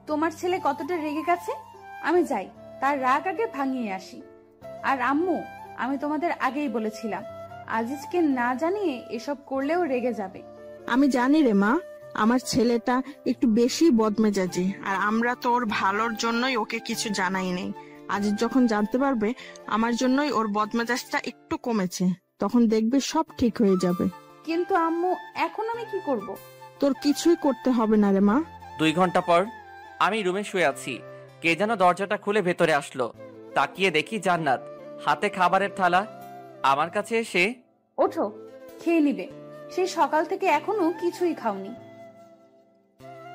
তোমার ছেলে কতটা রেগে গেছে। আমি যাই, তার রাগ আগে ভাঙিয়ে আসি। আর আম্মু, আমি তোমাদের আগেই বলেছিলাম, আজিজকে না জানিয়ে এসব করলেও রেগে যাবে। আমি জানি রে মা, আমার ছেলেটা একটু বেশি বদমেজাজি, আর আমরা তো ওর ভালোর জন্যই ওকে কিছু জানাই নেই। আজ যখন জানতে পারবে আমার জন্যই ওর বদমেজাজটা একটু কমেছে, তখন দেখবে সব ঠিক হয়ে যাবে। কিন্তু আম্মু, এখন আমি কি করব? তোর কিছুই করতে হবে না রে মা। 2 ঘন্টা পর আমি রুমে শুয়ে আছি। কে যেন দরজাটা খুলে ভেতরে আসলো। তাকিয়ে দেখি জান্নাত, হাতে খাবারের থালা। আমার কাছে এসে, ওঠো, খেয়ে নিবে। সেই সকাল থেকে এখনো কিছুই খাওনি।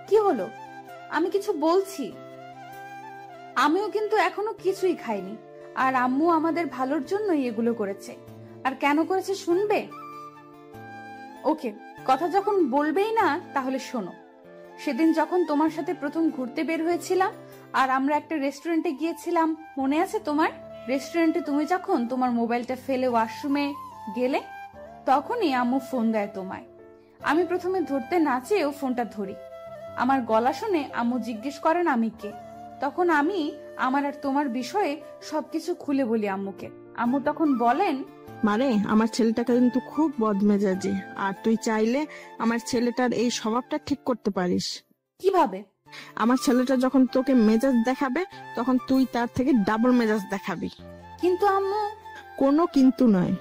কি হলো? আমি কিছু বলছি। আমিও কিন্তু এখনো কিছুই খাইনি। আর আম্মু আমাদের ভালোর জন্যই এগুলো করেছে। আর কেন করেছে শুনবে? ওকে, কথা যখন বলবেই না তাহলে শোনো। সেদিন যখন তোমার সাথে প্রথম ঘুরতে বের হয়েছিলাম আর আমরা একটা রেস্টুরেন্টে গিয়েছিলাম, মনে আছে তোমার? রেস্টুরেন্টে তুমি যখন তোমার মোবাইলটা ফেলে ওয়াশরুমে গেলে, তখনই আম্মু ফোন দেয় তোমায়। আমি প্রথমে ধরতে না চেয়েও ফোনটা ধরি। আমার গলা শুনে আম্মু জিজ্ঞেস করেন আমি কে। তখন আমি আমার আর তোমার বিষয়ে সবকিছু খুলে বলি আম্মুকে। আম্মু তখন বলেন, মারে, আমার ছেলেটাকে কিন্তু খুব বদমেজাজি, আর তুই চাইলে আমার ছেলেটার এই স্বভাবটা ঠিক করতে পারিস। কিভাবে? আমার ছেলেটা যখন তোকে মেজাজ দেখাবে, তখন তুই তার থেকে ডাবল মেজাজ দেখাবি। কিন্তু আম্মু। কোনো কিন্তু নয়।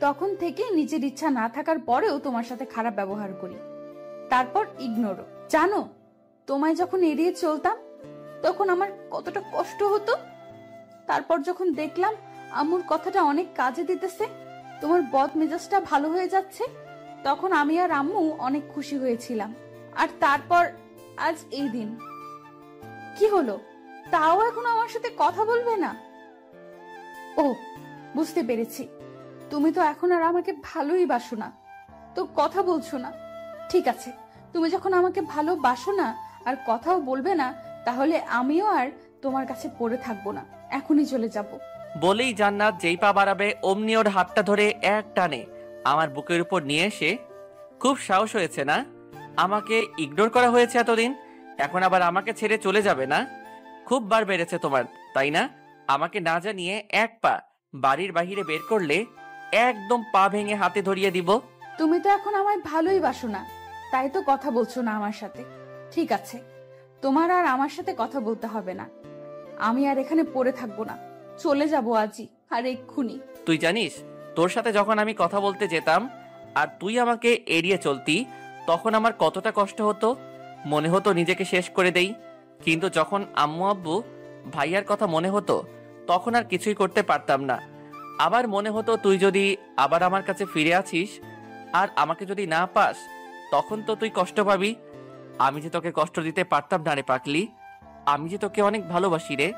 তখন থেকে নিজের ইচ্ছা না থাকার পরেও তোমার সাথে খারাপ ব্যবহার করি, তারপর ইগনোরও। জানো, তোমায় যখন এড়িয়ে চলতাম তখন আমার কতটা কষ্ট হতো। তারপর যখন দেখলাম আম্মুর কথাটা অনেক কাজে দিতেছে, তোমার বদ মেজাজটা ভালো হয়ে যাচ্ছে, তখন আমি আর আম্মু অনেক খুশি হয়েছিলাম। আর তারপর আজ এই দিন। কি হলো? তাও এখন আমার সাথে কথা বলবে না? ও, বুঝতে পেরেছি, তুমি তো এখন আর আমাকে ভালোই বাসো না, তো কথা বলছো না। ঠিক আছে, তুমি যখন আমাকে ভালোবাসো না আর কথাও বলবে না, তাহলে আমিও আর তোমার কাছে পড়ে থাকবো না, এখনই চলে যাব। বলেই জান্নাত যেই পা বাড়াবে অমনি ওর হাতটা ধরে এক টানে আমার বুকের উপর নিয়ে এসে, খুব সাহস হয়েছে না? আমাকে ইগনোর করা হয়েছে এতদিন, এখন আবার আমাকে ছেড়ে চলে যাবে না? খুব বার বেড়েছে তোমার, তাই না? আমাকে না জানিয়ে এক পা বাড়ির বাহিরে বের করলে একদম পা ভেঙে হাতে ধরিয়ে দিব। তুমি তো এখন আমায় ভালোই বাসো না, তাই তো কথা বলছো না আমার সাথে। ঠিক আছে, তোমার আর আমার সাথে কথা বলতে হবে না। আমি আর এখানে পড়ে থাকবো না, চলে যাবো আজই, আর এক্ষুনি। তুই জানিস, তোর সাথে যখন আমি কথা বলতে যেতাম আর তুই আমাকে এড়িয়ে চলতি, তখন আমার কতটা কষ্ট হতো। মনে হতো নিজেকে শেষ করে দেই। কিন্তু যখন আম্মু আব্বু ভাইয়ার কথা মনে হতো, তখন আর কিছুই করতে পারতাম না। আবার মনে হতো তুই যদি আবার আমার কাছে ফিরে আসিস আর আমাকে যদি না পাস, তখন তো তুই কষ্ট পাবি। আমি যে তোকে কষ্ট দিতে পারতাম না রে পাগলি। আমি যে তোকে অনেক ভালোবাসি রে।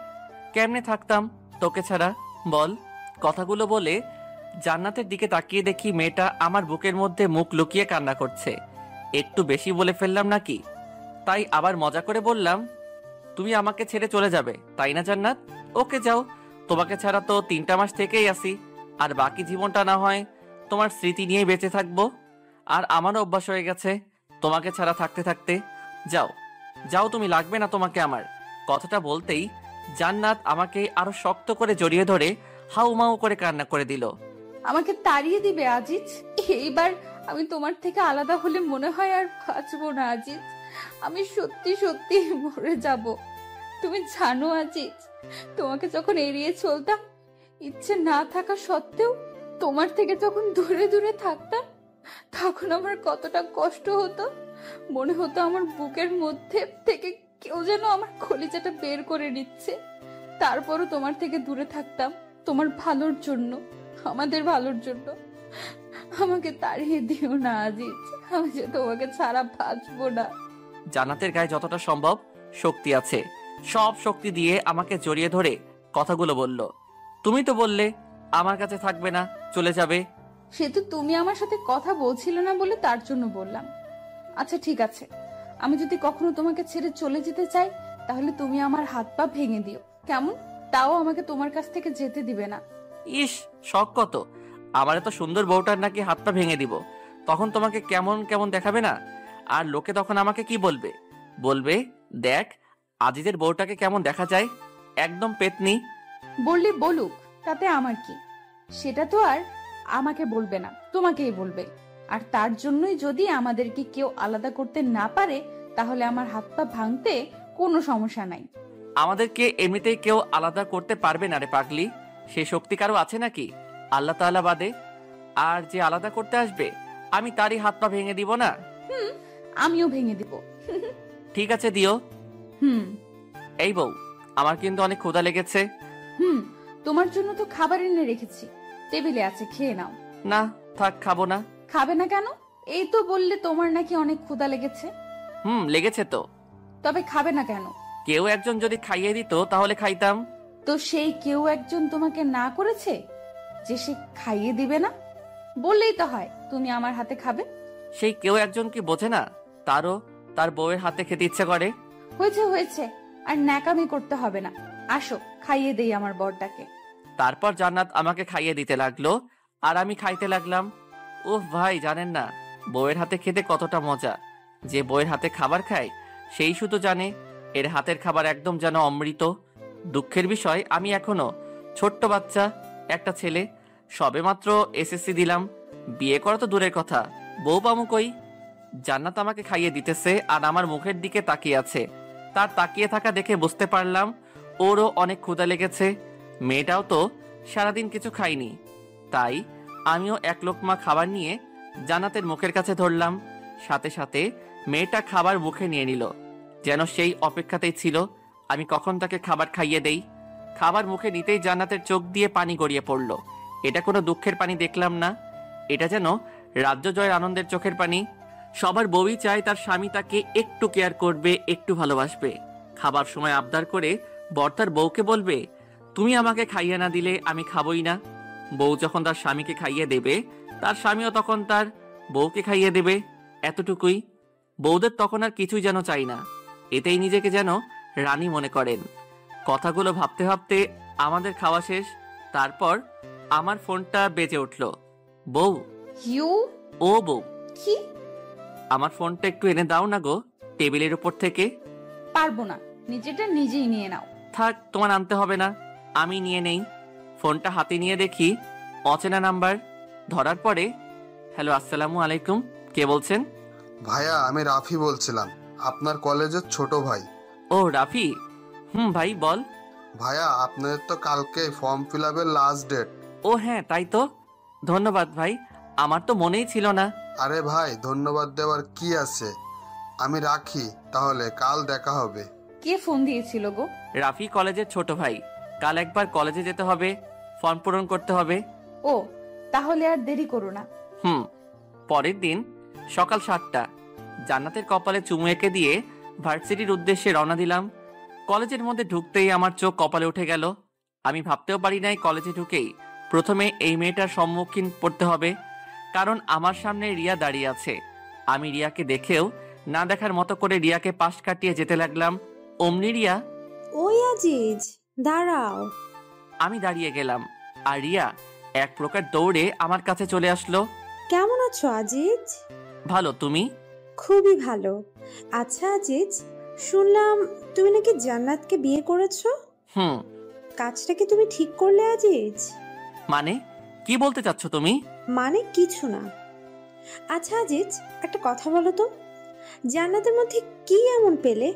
কেমনে থাকতাম তোকে ছাড়া বল? কথাগুলো বলে জান্নাতের দিকে তাকিয়ে দেখি মেয়েটা আমার বুকের মধ্যে মুখ লুকিয়ে কান্না করছে। একটু বেশি বলে ফেললাম নাকি? তাই আবার মজা করে বললাম, তুমি আমাকে ছেড়ে চলে যাবে তাই না জান্নাত? ওকে যাও, তোমাকে ছাড়া তো 3টা মাস থেকেই আসি, আর বাকি জীবনটা না হয় তোমার স্মৃতি নিয়ে বেঁচে থাকবো। আর আমারও অভ্যাস হয়ে গেছে তোমাকে ছাড়া থাকতে থাকতে। যাও যাও, তুমি লাগবে না তোমাকে আমার। কথাটা বলতেই জান্নাত আমাকে আরো শক্ত করে জড়িয়ে ধরে হাউমাউ করে কান্না করে দিল। আমাকে তাড়িয়ে দিবে আজিজ? এইবার আমি তোমার থেকে আলাদা হলে মনে হয় আর বাঁচবো না আজিজ। আমি সত্যি সত্যি মরে যাব। তুমি জানো আজিজ, তোমাকে যখন এড়িয়ে চলতাম, ইচ্ছে না থাকা সত্ত্বেও তোমার থেকে যখন দূরে দূরে থাকতাম, তখন আমার কতটা কষ্ট হতো। মনে হতো আমার বুকের মধ্যে থেকে কেউ যেন আমার কলিজাটা বের করে নিচ্ছে। তারপরও তোমার থেকে দূরে থাকতাম তোমার ভালোর জন্য, আমাদের ভালোর জন্য। আমাকে তাড়িয়ে দিও না আজিজ, আমি যে তোমাকে ছাড়া বাঁচবো না। জান্নাতের গায়ে যতটা সম্ভব শক্তি আছে, সব শক্তি দিয়ে আমাকে জড়িয়ে ধরে কথাগুলো বলল। তুমি তো বললে আমার কাছে থাকবে না, চলে যাবে। সে তো তুমি আমার সাথে কথা বলছিলে না বলে তার জন্য বললাম। আচ্ছা ঠিক আছে, আমি যদি কখনো তোমাকে ছেড়ে চলে যেতে চাই, তাহলে তুমি আমার হাত পা ভেঙে দিও, কেমন? তাও আমাকে তোমার কাছ থেকে যেতে দিবে না। ইস, শখ কত! আমার এত সুন্দর বউটার নাকি হাত পা ভেঙে দিব, তখন তোমাকে কেমন কেমন দেখাবে না? আর লোকে তখন আমাকে কি বলবে? বলবে, দেখ আজিজের বউটাকে কেমন দেখা যায়, একদম পেতনি। বললে বলুক, তাতে আমার কি? সেটা তো আর আমাকে বলবে না, তোমাকেই বলবে। আর তার জন্যই যদি আমাদেরকে কেউ আলাদা করতে না পারে, তাহলে আমার হাত পা ভাঙতে কোনো সমস্যা নাই। আমাদেরকে এমনিতেই কেউ আলাদা করতে পারবে না রে পাগলি, সে শক্তি কারো আছে নাকি আল্লাহ তাআলা বাদে? আর যে আলাদা করতে আসবে, আমি তারই হাত পা ভেঙে দিব না? আমিও ভেঙে দিব। ঠিক আছে, দিও। এই বউ, আমার কিন্তু অনেক ক্ষুধা লেগেছে। তোমার জন্য তো খাবার এনে রেখেছি, টেবিলে আছে, খেয়ে নাও। না থাক, খাবো না। খাবে না কেন? এই তো বললে তোমার নাকি অনেক ক্ষুধা লেগেছে। লেগেছে তো। তবে খাবে না কেন? কেউ একজন যদি খাইয়ে দিত তাহলে খাইতাম। তো সেই কেউ একজন তোমাকে না করেছে যে সে খাইয়ে দিবে না? বললেই তো হয় তুমি আমার হাতে খাবে। সেই কেউ একজন কি বোঝে না তারও তার বউয়ের হাতে খেতে ইচ্ছে করে? হয়েছে হয়েছে, আর ন্যাকামি করতে হবে না। আসো খাইয়ে দেই আমার বরটাকে। তারপর জান্নাত আমাকে খাইয়ে দিতে লাগলো, আর আমি খাইতে লাগলাম। ওহ ভাই, জানেন না বউয়ের হাতে খেতে কতটা মজা। যে বউয়ের হাতে খাবার খায় সেই শুধু জানে এর হাতের খাবার একদম যেন অমৃত। দুঃখের বিষয়, আমি এখনো ছোট্ট বাচ্চা, একটা ছেলে, সবেমাত্র এসএসসি দিলাম। বিয়ে করা তো দূরের কথা, বউ পামু কই? জান্নাত আমাকে খাইয়ে দিতেছে আর আমার মুখের দিকে তাকিয়ে আছে। তার তাকিয়ে থাকা দেখে বুঝতে পারলাম ওরও অনেক ক্ষুধা লেগেছে। মেয়েটাও তো সারাদিন কিছু খায়নি, তাই আমিও এক লোকমা খাবার নিয়ে জান্নাতের মুখের কাছে ধরলাম। সাথে সাথে মেয়েটা খাবার মুখে নিয়ে নিল, যেন সেই অপেক্ষাতেই ছিল আমি কখন তাকে খাবার খাইয়ে দেই। খাবার মুখে নিতেই জান্নাতের চোখ দিয়ে পানি গড়িয়ে পড়ল। এটা কোনো দুঃখের পানি দেখলাম না, এটা যেন রাজ্য জয়ের আনন্দের চোখের পানি। সবার বউই চায় তার স্বামী তাকে একটু কেয়ার করবে, একটু ভালোবাসবে। খাবার সময় আবদার করে বর তার বউকে বলবে, তুমি আমাকে খাইয়ে না দিলে আমি খাবই না। বউ যখন তার স্বামীকে খাইয়ে দেবে, তার স্বামীও তখন তার বউকে খাইয়ে দেবে। এতটুকুই। বউদের তখন আর কিছুই যেন চাই না, এতেই নিজেকে যেন রানী মনে করেন। কথাগুলো ভাবতে ভাবতে আমাদের খাওয়া শেষ। তারপর আমার ফোনটা বেজে উঠল। বউ। ও বউ, কি? আমার ফোনটা একটু এনে দাও না গো, টেবিলের উপর থেকে। পারবো না, নিজেটা নিজেই নিয়ে নাও। থাক, তোমার আনতে হবে না, আমি নিয়ে নেই। ফোনটা হাতে নিয়ে দেখি অচেনা নাম্বার। ধরার পরে, হ্যালো, আসসালামু আলাইকুম, কে বলছেন? ভাইয়া, আমি রাফি বলছিলাম, আপনার কলেজের ছোট ভাই। ও রাফি, ভাই বল। ভাইয়া, আপনাদের তো কালকে ফর্ম ফিল আপের লাস্ট ডেট। ও হ্যাঁ, তাই তো, ধন্যবাদ ভাই, আমার তো মনেই ছিল না। আরে ভাই, ধন্যবাদ দেওয়ার কি আছে, আমি রাখি তাহলে, কাল দেখা হবে। কে ফোন দিয়েছিল গো? রাফি কলেজের ছোট ভাই, কাল একবার কলেজে যেতে হবে, ফর্ম পূরণ করতে হবে। ও, তাহলে আর দেরি করো না। পরের দিন সকাল 7টা, জান্নাতের কপালে চুমু এঁকে দিয়ে ভার্সিটির উদ্দেশ্যে রওনা দিলাম। কলেজের মধ্যে ঢুকতেই আমার চোখ কপালে উঠে গেল। আমি ভাবতেও পারি নাই কলেজে ঢুকেই প্রথমে এই মেয়েটার সম্মুখীন পড়তে হবে, কারণ আমার সামনে রিয়া দাঁড়িয়ে আছে। আমি রিয়াকে দেখেও না দেখার মতো করে রিয়াকে পাশ কাটিয়ে যেতে লাগলাম। অমনি রিয়া, ওই আজিজ, দাঁড়াও। আমি দাঁড়িয়ে গেলাম, আর রিয়া এক প্রকার দৌড়ে আমার কাছে চলে আসলো। কেমন আছো আজিজ? ভালো, তুমি? খুবই ভালো। আচ্ছা আজিজ, শুনলাম তুমি নাকি জান্নাতকে বিয়ে করেছো। হুম। কাজটা কি তুমি ঠিক করলে আজিজ? মানে কি বলতে চাচ্ছ তুমি? মানে কিছু না। আচ্ছা আজিজ, একটা কথা বলো তো, জান্নাতের মধ্যে কি এমন পেলে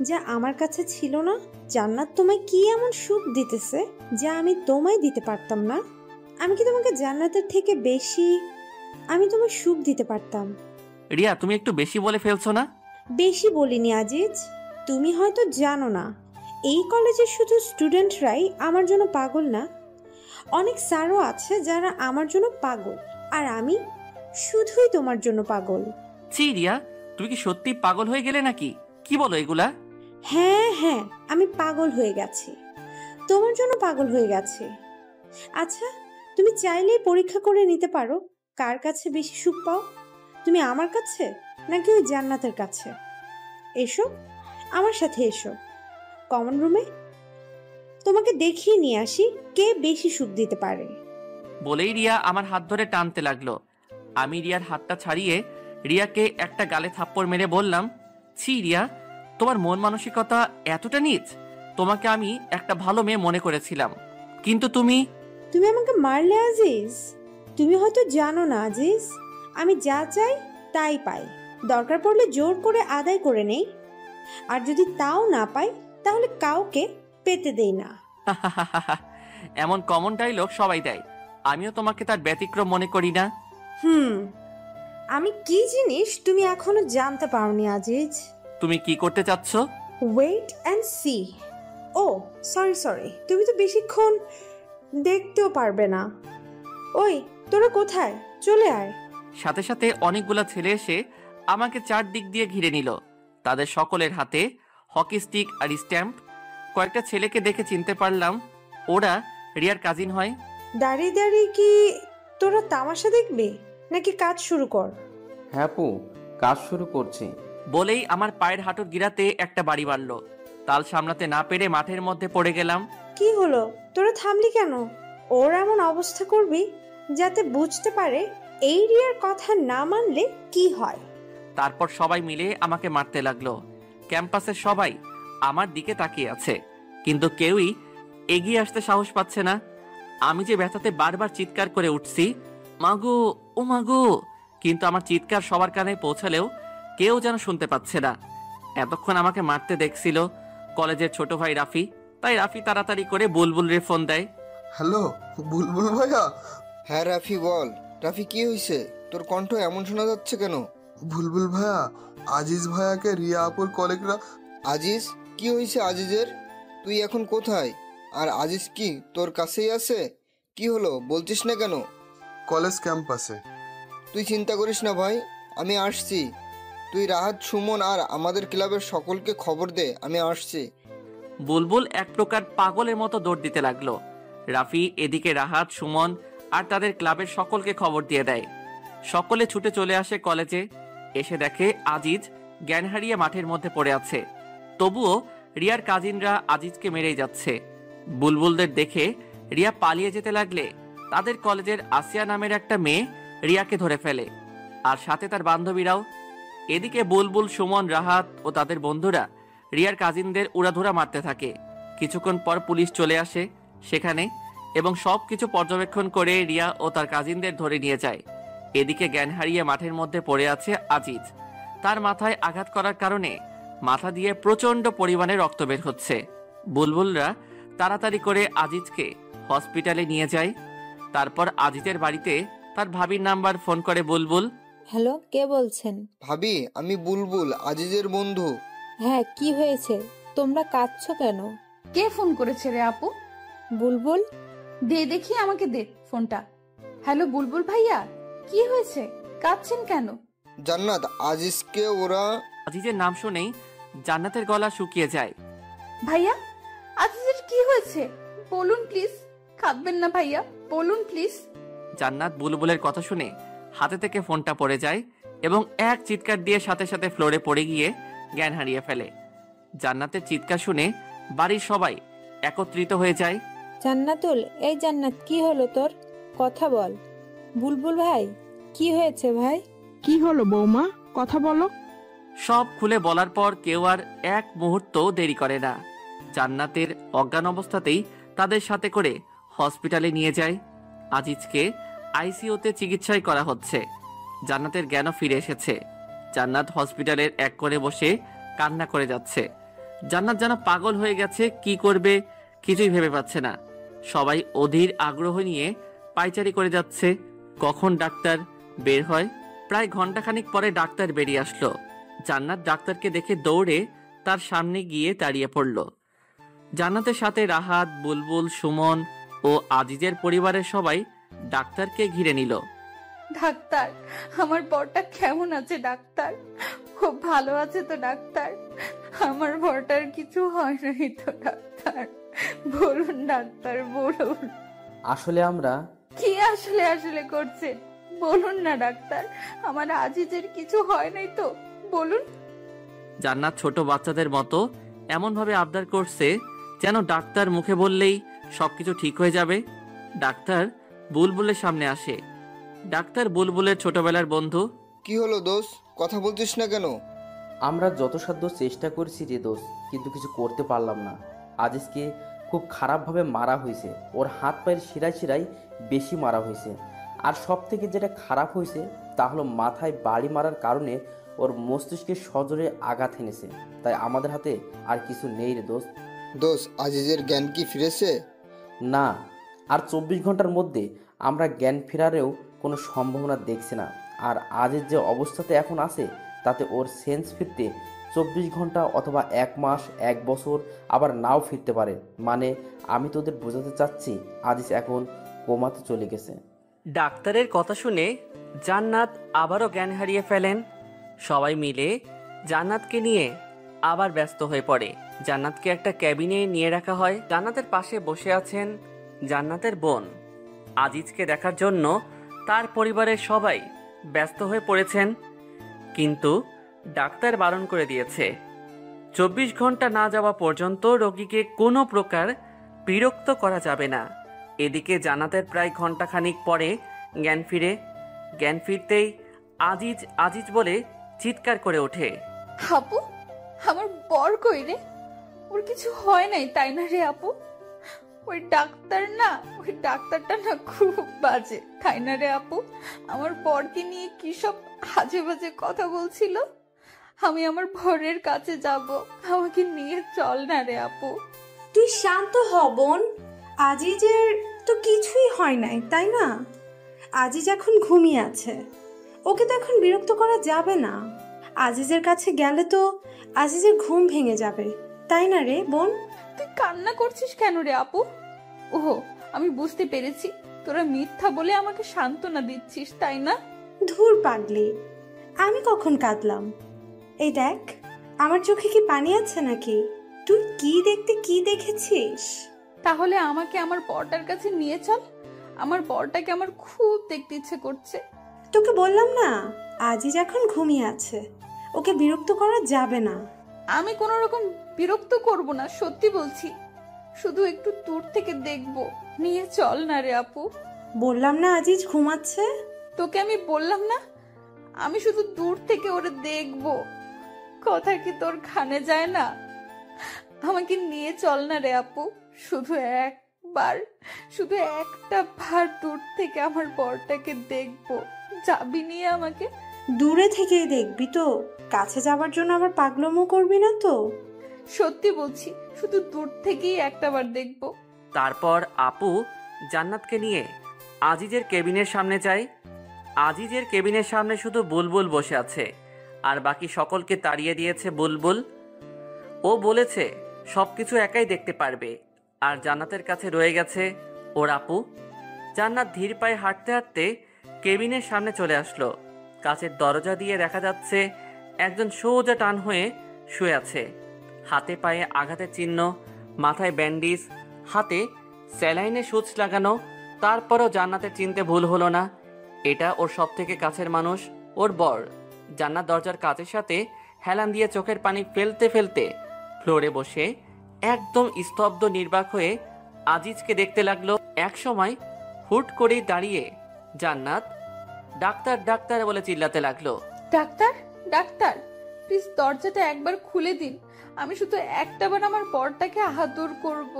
যা আমার কাছে ছিল না? জান্নাত তোমায় কি এমন সুখ দিতেছে যা আমি তোমায় দিতে পারতাম না? আমি কি তোমাকে জান্নাতের থেকে বেশি আমি তোমায় সুখ দিতে পারতাম? রিয়া, তুমি একটু বেশি বলে ফেলছো না? বেশি বলিনি আজিজ, তুমি হয়তো জানো না, এই কলেজে শুধু স্টুডেন্টরাই আমার জন্য পাগল না, অনেক স্যারও আছে যারা আমার জন্য পাগল, আর আমি শুধুই তোমার জন্য পাগল। ছি রিয়া, তুমি কি সত্যি পাগল হয়ে গেলে নাকি? কি বলো এগুলা? হ্যাঁ হ্যাঁ, আমি পাগল হয়ে গেছি, তোমার জন্য পাগল হয়ে গেছি। আচ্ছা, তুমি চাইলেই পরীক্ষা করে নিতে পারো কার কাছে বেশি সুখ পাও, তুমি আমার কাছে নাকি ওই জান্নাতের কাছে। এসো আমার সাথে, এসো কমন রুমে, তোমাকে দেখিয়ে নিয়ে আসি কে বেশি সুখ দিতে পারে। বলেই রিয়া আমার হাত ধরে টানতে লাগলো। আমি রিয়ার হাতটা ছাড়িয়ে রিয়াকে একটা গালে থাপ্পড় মেরে বললাম, ছি রিয়া, তোমার মন মানসিকতা এতটা নীচ? তোমাকে আমি একটা ভালো মেয়ে মনে করেছিলাম, কিন্তু তুমি আমাকে মারলে আজিজ। তুমি হয়তো জানো না আজিজ, আমি যা চাই তাই পাই, দরকার পড়লে জোর করে আদায় করে নেই, আর যদি তাও না পাই তাহলে কাউকে পেতে দেই না। এমন কমন ডায়লগ সবাই দেয়, আমিও তোমাকে তার ব্যতিক্রম মনে করি না। আমি কি জিনিস তুমি এখনো জানতে পারোনি আজিজ। তুমি কি করতে চাচ্ছ? Wait and see. ও সরি, তুমি তো বেশিক্ষণ দেখতেও পারবে না। ওই তোরা কোথায়, চলে আয়। সাথে সাথে অনেকগুলা ছেলে এসে আমাকে চারদিক দিয়ে ঘিরে নিল। তাদের সকলের হাতে হকি স্টিক আর স্ট্যাম্প। কয়েকটা ছেলেকে দেখে চিনতে পারলাম ওরা রিয়ার কাজিন হয়। দাঁড়িয়ে দাঁড়িয়ে কি তোরা তামাশা দেখবে নাকি কাজ শুরু কর? হ্যাঁ পু, কাজ শুরু করছি। বলেই আমার পায়ের হাঁটুর গিরাতে একটা বাড়ি মারল। তাল সামলাতে না পেরে মাঠের মধ্যে পড়ে গেলাম। কি হলো, তোরা থামলি কেন? ওর এমন অবস্থা করবি যাতে বুঝতে পারে এই রিয়ার কথা না মানলে কি হয়। তারপর সবাই মিলে আমাকে মারতে লাগলো। ক্যাম্পাসের সবাই আমার দিকে তাকিয়ে আছে, কিন্তু কেউই এগিয়ে আসতে সাহস পাচ্ছে না। আমি যে ব্যথাতে বারবার চিৎকার করে উঠছি, মাগো ও মাগো, কিন্তু আমার চিৎকার সবার কানে পৌঁছালেও কেউ যেন শুনতে পাচ্ছে না। এতক্ষণ আমাকে মারতে দেখছিল কলেজের ছোট ভাই রাফি, তাই রাফি তাড়াতাড়ি করে বুলবুলের ফোন দেয়। হ্যালো বুলবুল ভাইয়া। হ্যাঁ রাফি বল। রাফি কি হয়েছে, তোর কণ্ঠ এমন শোনা যাচ্ছে কেন? বুলবুল ভাইয়া, আজিজ ভাইয়াকে রিয়া আপুর কলিগরা। আজিজ? কি হয়েছে আজিজের? তুই এখন কোথায়? আর আজিজ কি তোর কাছেই আছে? কি হলো বলছিস না কেন? কলেজ ক্যাম্পাসে। তুই চিন্তা করিস না ভাই, আমি আসছি। তুই রাহাত, সুমন আর আমাদের ক্লাবের সকলকে খবর দে, আমি আসছি। বুলবুল এক প্রকার পাগলের মতো দৌড় দিতে লাগলো। রাফি এদিকে রাহাত, সুমন আর তাদের ক্লাবের সকলকে খবর দিয়ে দেয়। সকলে ছুটে চলে আসে কলেজে। এসে দেখে আজিজ জ্ঞান হারিয়ে মাঠের মধ্যে পড়ে আছে। তবুও রিয়ার কাজিনরা আজিজকে মেরেই যাচ্ছে। বুলবুলদের দেখে রিয়া পালিয়ে যেতে লাগলে তাদের কলেজের আসিয়া নামের একটা মেয়ে রিয়াকে ধরে ফেলে, আর সাথে তার বান্ধবীরাও। এদিকে বুলবুল, সুমন, রাহাত ও তাদের বন্ধুরা রিয়ার কাজিনদের উড়াধুরা মারতে থাকে। কিছুক্ষণ পর পুলিশ চলে আসে সেখানে এবং সবকিছু পর্যবেক্ষণ করে রিয়া ও তার কাজিনদের ধরে নিয়ে যায়। এদিকে জ্ঞান হারিয়ে মাঠের মধ্যে পড়ে আছে আজিজ। তার মাথায় আঘাত করার কারণে মাথা দিয়ে প্রচন্ড পরিমাণে রক্ত বের হচ্ছে। বুলবুলরা তাড়াতাড়ি করে আজিজকে হসপিটালে নিয়ে যায়। তারপর আজিজের বাড়িতে তার ভাবির নাম্বার ফোন করে বুলবুল। হ্যালো, কে বলছেন? ভাবি, আমি বুলবুল, আজিজের বন্ধু। হ্যাঁ, কি হয়েছে? তোমরা কাঁদছো কেন? কে ফোন করেছে রে আপু? বুলবুল। দে দেখি, আমাকে দে ফোনটা। হ্যালো বুলবুল ভাইয়া, কি হয়েছে, কাঁদছেন কেন? জান্নাত, আজিজকে ওরা। আজিজের নাম শুনেই জান্নাতের গলা শুকিয়ে যায়। ভাইয়া, আজিজের কি হয়েছে বলুন প্লিজ, কাঁদবেন না ভাইয়া। বলুন প্লিজ। জান্নাত বুলবুলের কথা শুনে হাতে থেকে ফোনটা পড়ে যায় এবং এক চিৎকার দিয়ে সাথে সাথে ফ্লোরে পড়ে গিয়ে জ্ঞান হারিয়ে ফেলে। জান্নাতের চিৎকার শুনে বাড়ির সবাই একত্রিত হয়ে যায়। জান্নাতুল, এই জান্নাত, কি হলো তোর? কথা বল। বুলবুল ভাই, কি হয়েছে ভাই? কি হলো বৌমা, কথা বলো। সব খুলে বলার পর কেউ আর এক মুহূর্ত দেরি করে না। জান্নাতের অজ্ঞান অবস্থাতেই তাদের সাথে করে হসপিটালে নিয়ে যায়। আজিজকে আইসিইউতে চিকিৎসায় করা হচ্ছে। জান্নাতের জ্ঞানও ফিরে এসেছে। জান্নাত হসপিটালের এক কোণে বসে কান্না করে যাচ্ছে। জান্নাত যেন পাগল হয়ে গেছে, কি করবে কিছুই ভেবে পাচ্ছে না। সবাই অধীর আগ্রহ নিয়ে পায়চারি করে যাচ্ছে কখন ডাক্তার বের হয়। প্রায় ঘন্টাখানিক পরে ডাক্তার বেরিয়ে আসলো। জান্নাত ডাক্তারকে দেখে দৌড়ে তার সামনে গিয়ে দাঁড়িয়ে পড়ল। জান্নাতের সাথে রাহাত, বুলবুল, সুমন ও আজিজের পরিবারের সবাই ডাক্তারকে ঘিরে নিল। ডাক্তার, আমার বরটা কেমন আছে ডাক্তার? খুব ভালো আছে তো ডাক্তার? আমার বরটার কিছু হয় নাই তো ডাক্তার? বলুন ডাক্তার, বলুন। আসলে আমরা কি আসলে আসলে করছে? বলুন না ডাক্তার, আমার আজিজের কিছু হয় নাই তো? বলুন। জান্নাত ছোট বাচ্চাদের মতো এমন ভাবে আবদার করছে যেন ডাক্তার মুখে বললেই সবকিছু ঠিক হয়ে যাবে। ডাক্তার বুলবুলের সামনে আসে। ডাক্তার বুলবুলের ছোটবেলার বন্ধু। কি হলো দোষ, কথা বলছিস না কেন? আমরা যথাসাধ্য চেষ্টা করছি রে দোস্ত, কিন্তু কিছু করতে পারলাম না। আজিজকে খুব খারাপভাবে মারা হয়েছে। ওর হাত পায়ের শিরায় শিরায় বেশি মারা হয়েছে। আর সব থেকে যেটা খারাপ হয়েছে তা হলো মাথায় বাড়ি মারার কারণে ওর মস্তিষ্কে সজোরে আঘাত এনেছে। তাই আমাদের হাতে আর কিছু নেই রে দোস্ত। দোষ, আজিজের জ্ঞান কি ফিরেছে? না, আর 24 ঘন্টার মধ্যে আমরা জ্ঞান ফেরারেও কোনো সম্ভাবনা দেখছি না। আর আজিজ যে অবস্থাতে এখন আছে তাতে ওর সেন্স ফিরতে 24 ঘন্টা অথবা 1 মাস, 1 বছর, আবার নাও ফিরতে পারে। মানে আমি তোদের বোঝাতে চাচ্ছি আজিজ এখন কোমাতে চলে গেছে। ডাক্তারের কথা শুনে জান্নাত আবারও জ্ঞান হারিয়ে ফেলেন। সবাই মিলে জান্নাতকে নিয়ে আবার ব্যস্ত হয়ে পড়ে। জান্নাতকে একটা ক্যাবিনে নিয়ে রাখা হয়। জান্নাতের পাশে বসে আছেন জান্নাতের বোন। আজিজকে দেখার জন্য তার পরিবারের সবাই ব্যস্ত হয়ে পড়েছেন, কিন্তু ডাক্তার বারণ করে দিয়েছে 24 ঘন্টা না যাওয়া পর্যন্ত রোগীকে কোনো প্রকার বিরক্ত করা যাবে না। এদিকে জান্নাতের প্রায় ঘন্টাখানিক পরে জ্ঞান ফিরে। জ্ঞান ফিরতেই আজিজ আজিজ বলে চিৎকার করে ওঠে। আপু, আমার বর কই রে? ওর কিছু হয় নাই তাই না রে আপু? ওই ডাক্তারটা না খুব বাজে তাই না রে আপু? আমার বরকে নিয়ে কি সব আজে বাজে কথা বলছিল। আমি আমার বরের কাছে যাব, আমাকে নিয়ে চল না রে আপু। তুই শান্ত হ বোন। আজিজের তো কিছুই হয় নাই তাই না? আজিজ এখন ঘুমিয়ে আছে, ওকে তো এখন বিরক্ত করা যাবে না। আজিজের কাছে গেলে তো আজিজের ঘুম ভেঙে যাবে তাই না রে বোন? তুই কান্না করছিস কেন রে আপু? ওহো, আমি বুঝতে পেরেছি, তোরা মিথ্যা বলে আমাকে সান্ত্বনা দিচ্ছিস তাই না? ধুর পাগলি, আমি কখন কাঁদলাম? এই দেখ, আমার চোখে কি পানি আছে নাকি? তুই কি দেখেছিস? তাহলে আমাকে আমার বরটার কাছে নিয়ে চল। আমার বরটাকে আমার খুব দেখতে ইচ্ছে করছে। তোকে বললাম না, আজিজ এখন ঘুমিয়ে আছে, ওকে বিরক্ত করা যাবে না। আমি কোনো রকম বিরক্ত করব না, সত্যি বলছি। শুধু একটু দূর থেকে দেখব, নিয়ে চল না রে আপু। বললাম না আজিজ ঘুমাচ্ছে। তোকে আমি বললাম না, আমি শুধু দূর থেকে ওরে দেখব। কথা কি তোর কানে যায় না? আমাকে নিয়ে চল না রে আপু। শুধু একটা বার দূর থেকে আমার বরটাকে দেখব। যাবি নিয়ে আমাকে? দূরে থেকেই দেখবি তো, কাছে যাবার জন্য আবার পাগলামো করবি না তো? সত্যি বলছি, শুধু দূর থেকেই একটা বার দেখব। তারপর আপু জান্নাতকে নিয়ে আজিজের কেবিনের সামনে যায়। আজিজের কেবিনের সামনে শুধু বুলবুল বসে আছে, আর বাকি সকলকে তাড়িয়ে দিয়েছে বুলবুল। ও বলেছে সবকিছু একাই দেখতে পারবে, আর জান্নাতের কাছে রয়ে গেছে ওর আপু। জান্নাত ধীর পায়ে হাঁটতে হাঁটতে কেবিনের সামনে চলে আসলো। কাছের দরজা দিয়ে দেখা যাচ্ছে একজন সোজা টান হয়ে শুয়ে আছে। হাতে পায়ে আঘাতের চিহ্ন, মাথায় ব্যান্ডেজ, হাতে স্যালাইনে সুচ লাগানো। তারপরও জান্নাতের চিনতে ভুল হলো না, এটা ওর সব থেকে কাছের মানুষ, ওর বর। জান্নাত দরজার কাচের সাথে হেলান দিয়ে চোখের পানি ফেলতে ফেলতে ফ্লোরে বসে একদম স্তব্ধ নির্বাক হয়ে আজিজকে দেখতে লাগলো। এক সময় হুট করেই দাঁড়িয়ে জান্নাত ডাক্তার ডাক্তার বলে চিল্লাতে লাগলো। ডাক্তার, ডাক্তার, প্লিজ দরজাটা একবার খুলে দিন। আমি শুধু একটাবার আমার বরটাকে আদর করব,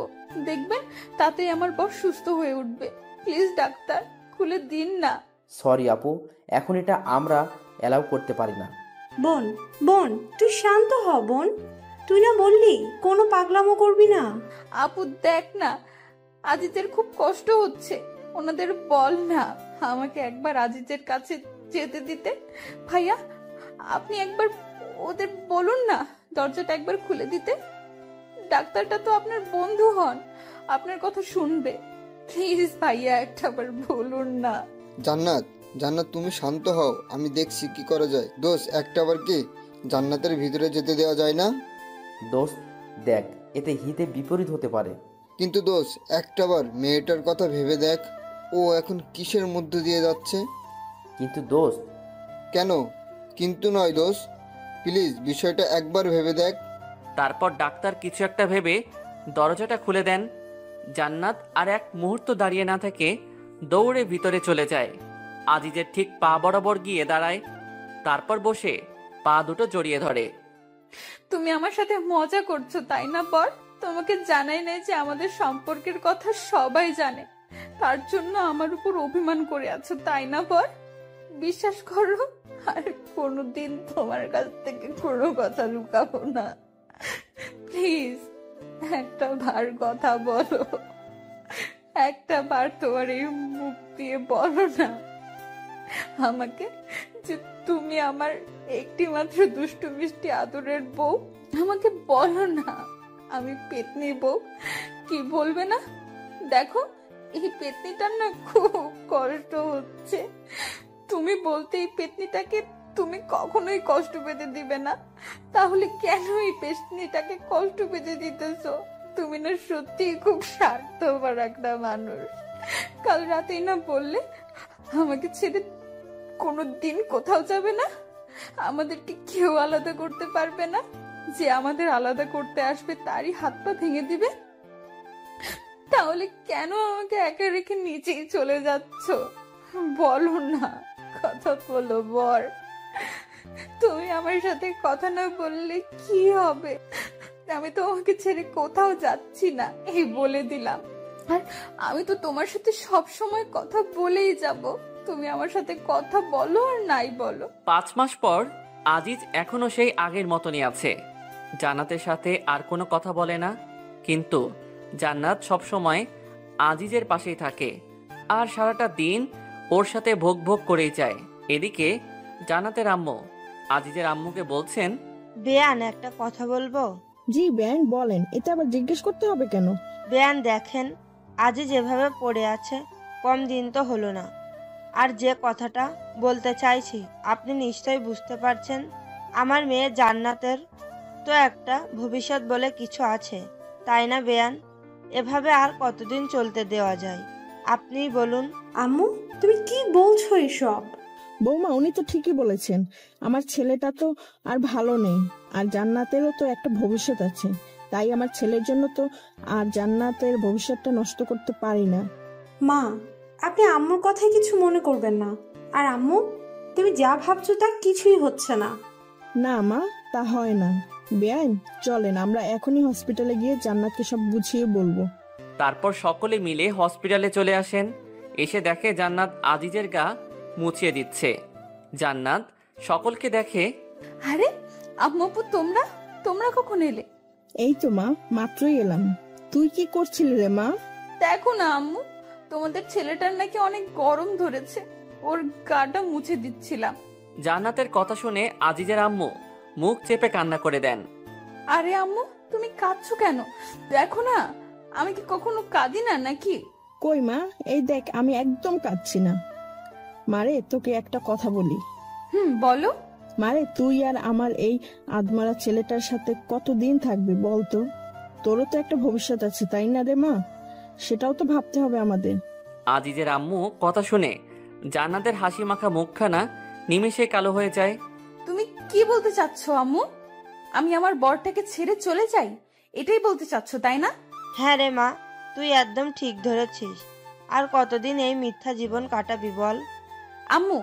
দেখবেন তাতেই আমার বর সুস্থ হয়ে উঠবে। প্লিজ ডাক্তার, খুলে দিন না। সরি আপু, এখন এটা আমরা অ্যালাউ করতে পারি না। বোন, বোন, তুই শান্ত হ বোন। তুই না বললি কোনো পাগলামো করবি না? আপু দেখ না, আজিজের খুব কষ্ট হচ্ছে, ওনাদের বল না আমাকে একবার আজিজের কাছে যেতে দিতে। ভাইয়া, আপনি একবার ওদের বলুন না দরজাটা একবার খুলে দিতে। ডাক্তারটা তো আপনার বন্ধু হন, আপনার কথা শুনবে। প্লিজ ভাইয়া, একটাবার বলুন না। জান্নাত, জান্নাত তুমি শান্ত হও, আমি দেখছি কি করা যায়। দোস্ত, একটাবার কি জান্নাতের ভিতরে যেতে দেওয়া যায় না? দোস্ত দেখ, এতে হিতে বিপরীত হতে পারে। কিন্তু দোস্ত, একটাবার মেয়েটার কথা ভেবে দেখ, ও এখন কিসের মধ্যে দিয়ে যাচ্ছে। কিন্তু দোস্ত। কেন কিন্তু নয় দোস্ত, প্লিজ বিষয়টা একবার ভেবে দেখ। তারপর ডাক্তার কিছু একটা ভেবে দরজাটা খুলে দেন। জান্নাত আর এক মুহূর্ত দাঁড়িয়ে না থেকে দৌড়ে ভিতরে চলে যায়। আজিজের ঠিক পা বরাবর গিয়ে দাঁড়ায়, তারপর বসে পা দুটো জড়িয়ে ধরে। তুমি আমার সাথে মজা করছো তাই না বর? তোমাকে জানাই নাই যে আমাদের সম্পর্কের কথা সবাই জানে, তার জন্য আমার উপর অভিমান করে আছো তাই না বর? বিশ্বাস করো, আর কোনোদিন তোমার কাছ থেকে কোনো কথা লুকাবো না। প্লিজ একটা বার কথা বলো, একটা বার তোমার এই মুখ দিয়ে বলো না আমাকে যে তুমি আমার একটি মাত্র দুষ্টু মিষ্টি আদরের বউ। আমাকে বলো না আমি পেতনি বউ। কি বলবে না? দেখো এই পেতনিটার না খুব কষ্ট হচ্ছে, তুমি বলতে এই পেতনিটাকে তুমি কখনোই কষ্ট পেতে দিবে না, তাহলে কেন এই পেতনিটাকে কষ্ট পেতে দিতেছো? তুমি না সত্যি খুব স্বার্থপর একটা মানুষ। কাল রাতেই না বললে আমাকে ছেড়ে কোনোদিন কোথাও যাবে না, আমাদেরকে কেউ আলাদা করতে পারবে না, যে আমাদের আলাদা করতে আসবে তারই হাত পা ভেঙে দিবে। তাহলে কেন আমাকে একা রেখে নিচেই চলে যাচ্ছ? বলো না, কথা বলো বর। তুমি আমার সাথে কথা না বললে কি হবে? আমি তো আমাকে ছেড়ে কোথাও যাচ্ছি না, এই বলে দিলাম। আর আমি তো তোমার সাথে সব সময় কথা বলেই যাব, তুমি আমার সাথে কথা বলো আর নাই বলো। 5 মাস পর আজিজ এখনো সেই আগের মতনই আছে। জান্নাতের সাথে আর কোনো কথা বলে না, কিন্তু জান্নাত সব সময় আজিজের পাশেই থাকে আর সারাটা দিন ওর সাথে ভোগ ভোগ করেই যায়। এদিকে জান্নাতের আম্মু আজিজের আম্মুকে বলছেন, বেয়ান একটা কথা বলবো? জি বেয়ান বলেন, এটা আবার জিজ্ঞেস করতে হবে কেন? বেয়ান দেখেন, আজই যেভাবে পড়ে আছে কম দিন তো হলো না, আর যে কথাটা বলতে চাইছি আপনি নিশ্চয়ই বুঝতে পারছেন। আমার মেয়ে জান্নাতের তো একটা ভবিষ্যৎ বলে কিছু আছে, তাই না বেয়ান? এভাবে আর কতদিন চলতে দেওয়া যায় আপনিই বলুন। আম্মু, তুমি কি বলছো এসব? বৌমা, উনি তো ঠিকই বলেছেন, আমার ছেলেটা তো আর ভালো নেই, আর জান্নাতেরও তো একটা ভবিষ্যৎ আছে, তাই আমার ছেলের জন্য তো আর জান্নাতের ভবিষ্যৎটা নষ্ট করতে পারি না। মা, আপনি আম্মুর কথায় কিছু মনে করবেন না। আর আম্মু, তুমি যা ভাবছো তা কিছুই হচ্ছে না। না মা, তা হয় না। বেআইন, চলেন আমরা এখনই হসপিটালে গিয়ে জান্নাতকে সব বুঝিয়ে বলবো। তারপর সকলে মিলে হসপিটালে চলে আসেন। এসে দেখে জান্নাত আজিজের গা মুছিয়ে দিচ্ছে। জান্নাত সকলকে দেখে, আরে আম্মু, তোমরা তোমরা কখন এলে? এই তো মা, মাত্রই এলাম। তুই কি করছিলি রে মা? দেখো না আম্মু, তোমাদের ছেলেটার নাকি অনেক গরম ধরেছে, ওর গাটা মুছে দিচ্ছিলাম। জান্নাতের কথা শুনে আজিজের আম্মু মুখ চেপে কান্না করে দেন। আরে আম্মু, তুমি কাঁদছো কেন? দেখো না আমি কি কখনো কাঁদি না নাকি? কই মা, এই দেখ আমি একদম কাঁদছি না। মারে, তোকে একটা কথা বলি। বলো। মারে, তুই আর আমার এই আদমারা ছেলেটার সাথে কতদিন থাকবি বলতো? তোরও তো একটা ভবিষ্যৎ আছে তাই না রে মা? সেটাও তো ভাবতে হবে আমাদের। আজিজের আম্মু কথা শুনে জান্নাতের হাসি মাখা মুখখানা নিমেষে কালো হয়ে যায়। তুমি কি বলতে চাচ্ছ আম্মু? আমি আমার বরটাকে ছেড়ে চলে যাই, এটাই বলতে চাচ্ছ তাই না? হ্যাঁ রে মা, তুই একদম ঠিক ধরেছিস। আর কতদিন এই মিথ্যা জীবন কাটাবি বল? আম্মু,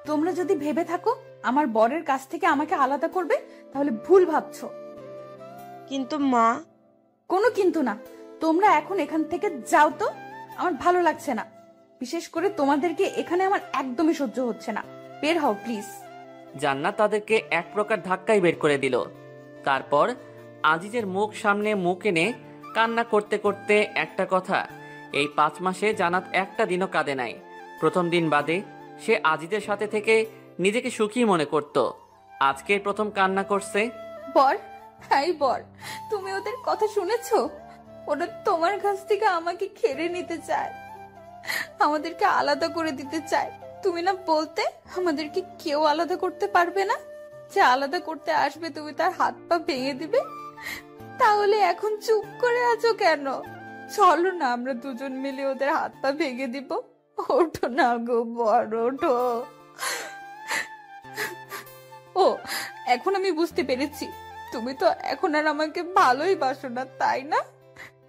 তোমরা যদি ভেবে থাকো আমার বরের কাছ থেকে আমাকে আলাদা করবে, তাহলে ভুল ভাবছো। কিন্তু মা। কোনো কিন্তু না, তোমরা এখন এখান থেকে যাও তো, আমার ভালো লাগছে না। বিশেষ করে তোমাদেরকে এখানে আমার একদমই সহ্য হচ্ছে না। বের হও প্লিজ। জান্নাত তাদেরকে এক প্রকার ধাক্কায় বের করে দিল। তারপর আজিজের মুখ সামনে মুখ এনে কান্না করতে করতে একটা কথা, এই 5 মাসে জান্নাত একটা দিনও কাঁদে নাই। প্রথম দিন বাদে সে আজিজের সাথে থেকে নিজেকে সুখী মনে করত। আজকে প্রথম কান্না করছে। বর, হাই বর, তুমি ওদের কথা শুনেছো? ওরা তোমার কাছ থেকে আমাকে কেড়ে নিতে চায়, আমাদেরকে আলাদা করে দিতে চায়। তুমি না বলতে আমাদেরকে কেউ আলাদা করতে পারবে না, যে আলাদা করতে আসবে তুমি তার হাত পা ভেঙে দিবে। তাহলে এখন চুপ করে আছো কেন? চলো না আমরা দুজন মিলে ওদের হাত পা ভেঙে দিব। ওঠো না গো বর, ওঠো। ও, এখন আমি বুঝতে পেরেছি, তুমি তো এখন আর আমাকে ভালোই বাসো না, তাই না?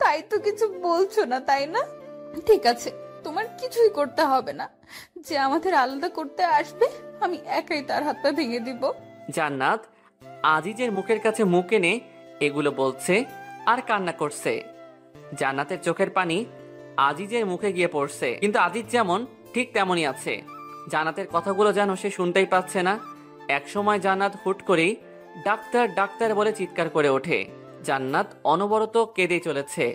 তাই তো কিছু বলছো না, তাই না? ঠিক আছে, তোমার কিছুই করতে হবে না। যে আমাদের আলাদা করতে আসবে আমি একাই তার হাত পা ভেঙে দিব। জান্নাত আজিজের মুখের কাছে মুখ এনে এগুলো বলছে আর কান্না করছে। জান্নাতের চোখের পানি আজিজের মুখে গিয়ে পড়ছে, কিন্তু আজিজ যেমন ঠিক তেমনই আছে। জান্নাতের কথাগুলো যেন সে শুনতেই পাচ্ছে না। একসময় জান্নাত হুট করেই ডাক্তার ডাক্তার বলে চিৎকার করে ওঠে। জান্নাত অনবরত কেঁদে চলেছে।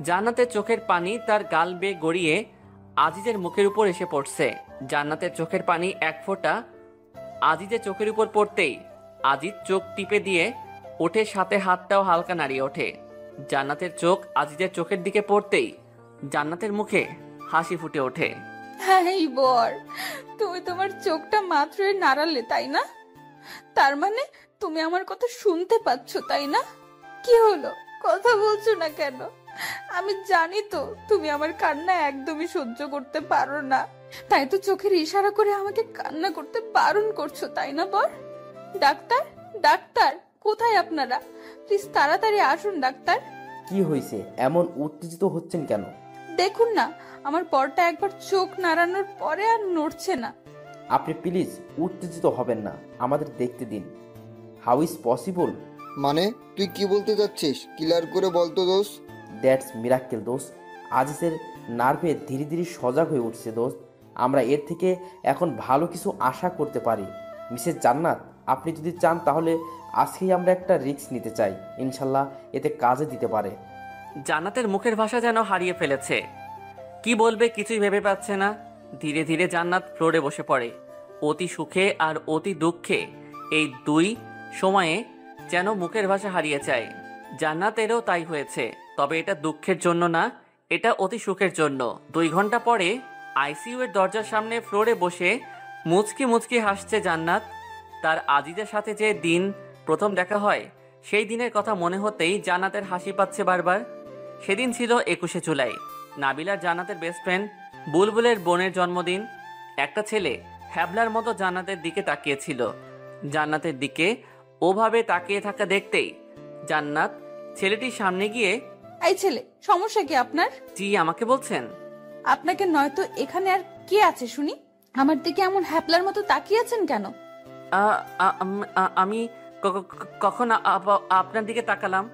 জান্নাতের চোখের পানি তার গাল বেয়ে গড়িয়ে আজিজের মুখের উপর এসে পড়ছে। জান্নাতের চোখের পানি এক ফোঁটা আজিজের চোখের উপর পড়তেই আজিজ চোখ টিপে দিয়ে ওঠে, সাথে হাতটাও হালকা নাড়িয়ে ওঠে। জান্নাতের চোখ আজিজের চোখের দিকে পড়তেই জান্নাতের মুখে হাসি ফুটে ওঠে। হ্যাঁ বর, তুমি তোমার চোখটা মাত্রই নাড়ালে তাই না? তার মানে তুমি আমার কথা শুনতে পাচ্ছ তাই না? কি হলো, কথা বলছো না কেন? আমি জানি তো তুমি আমার কান্না একদমই সহ্য করতে পারো না, তাই তো চোখের ইশারা করে আমাকে কান্না করতে বারণ করছো তাই না বর? ডাক্তার, ডাক্তার, কোথায় আপনারা? প্লিজ তাড়াতাড়ি আসুন ডাক্তার। কি হয়েছে, এমন উত্তেজিত হচ্ছেন কেন? দেখুন না, আমার বরটা একবার চোখ নাড়ানোর পরে আর নড়ছে না। আপনি প্লিজ উত্তেজিত হবেন না, আমাদের দেখতে দিন। How is possible? মানে তুই কি বলতে চাচ্ছিস? ক্লিয়ার করে বলতো দোস্ত। দ্যাটস মিরাক্কেল দোস্ত। আজিজের নার্ভে ধীরে ধীরে সজাগ হয়ে উঠছে দোস্ত। আমরা এর থেকে এখন ভালো কিছু আশা করতে পারি। মিসেস জান্নাত, আপনি যদি চান তাহলে আজকেই আমরা একটা রিস্ক নিতে চাই, ইনশাল্লাহ এতে কাজে দিতে পারে। জান্নাতের মুখের ভাষা যেন হারিয়ে ফেলেছে, কি বলবে কিছুই ভেবে পাচ্ছে না। ধীরে ধীরে জান্নাত ফ্লোরে বসে পড়ে। অতি সুখে আর অতি দুঃখে এই দুই সময়ে যেন মুখের ভাষা হারিয়ে যায়। জান্নাতেরও তাই হয়েছে, তবে এটা দুঃখের জন্য না, এটা অতি সুখের জন্য। 2 ঘন্টা পরে আইসিইউ এর দরজার সামনে ফ্লোরে বসে মুচকি মুচকি হাসছে জান্নাত। তার আজিজের সাথে যে দিন প্রথম দেখা হয়, সেই দিনের কথা মনে হতেই জান্নাতের হাসি পাচ্ছে বারবার। সেদিন ছিল 21শে জুলাই, নাবিলার জান্নাতের বেস্ট ফ্রেন্ড বুলবুলের বোনের জন্মদিন। একটা ছেলে হ্যাবলার মতো জান্নাতের দিকে তাকিয়েছিল। জান্নাতের দিকে ওভাবে তাকিয়ে থাকা দেখতেই জান্নাত ছেলেটির সামনে গিয়ে, এই ছেলে, সমস্যা কি আপনার? জি, আমাকে বলছেন? আপনাকে নয়তো এখানে আর কে আছে শুনি? আমার দিকে এমন হ্যাপলার মতো তাকিয়ে আছেন কেন? আমি কখন আপনার দিকে তাকালাম?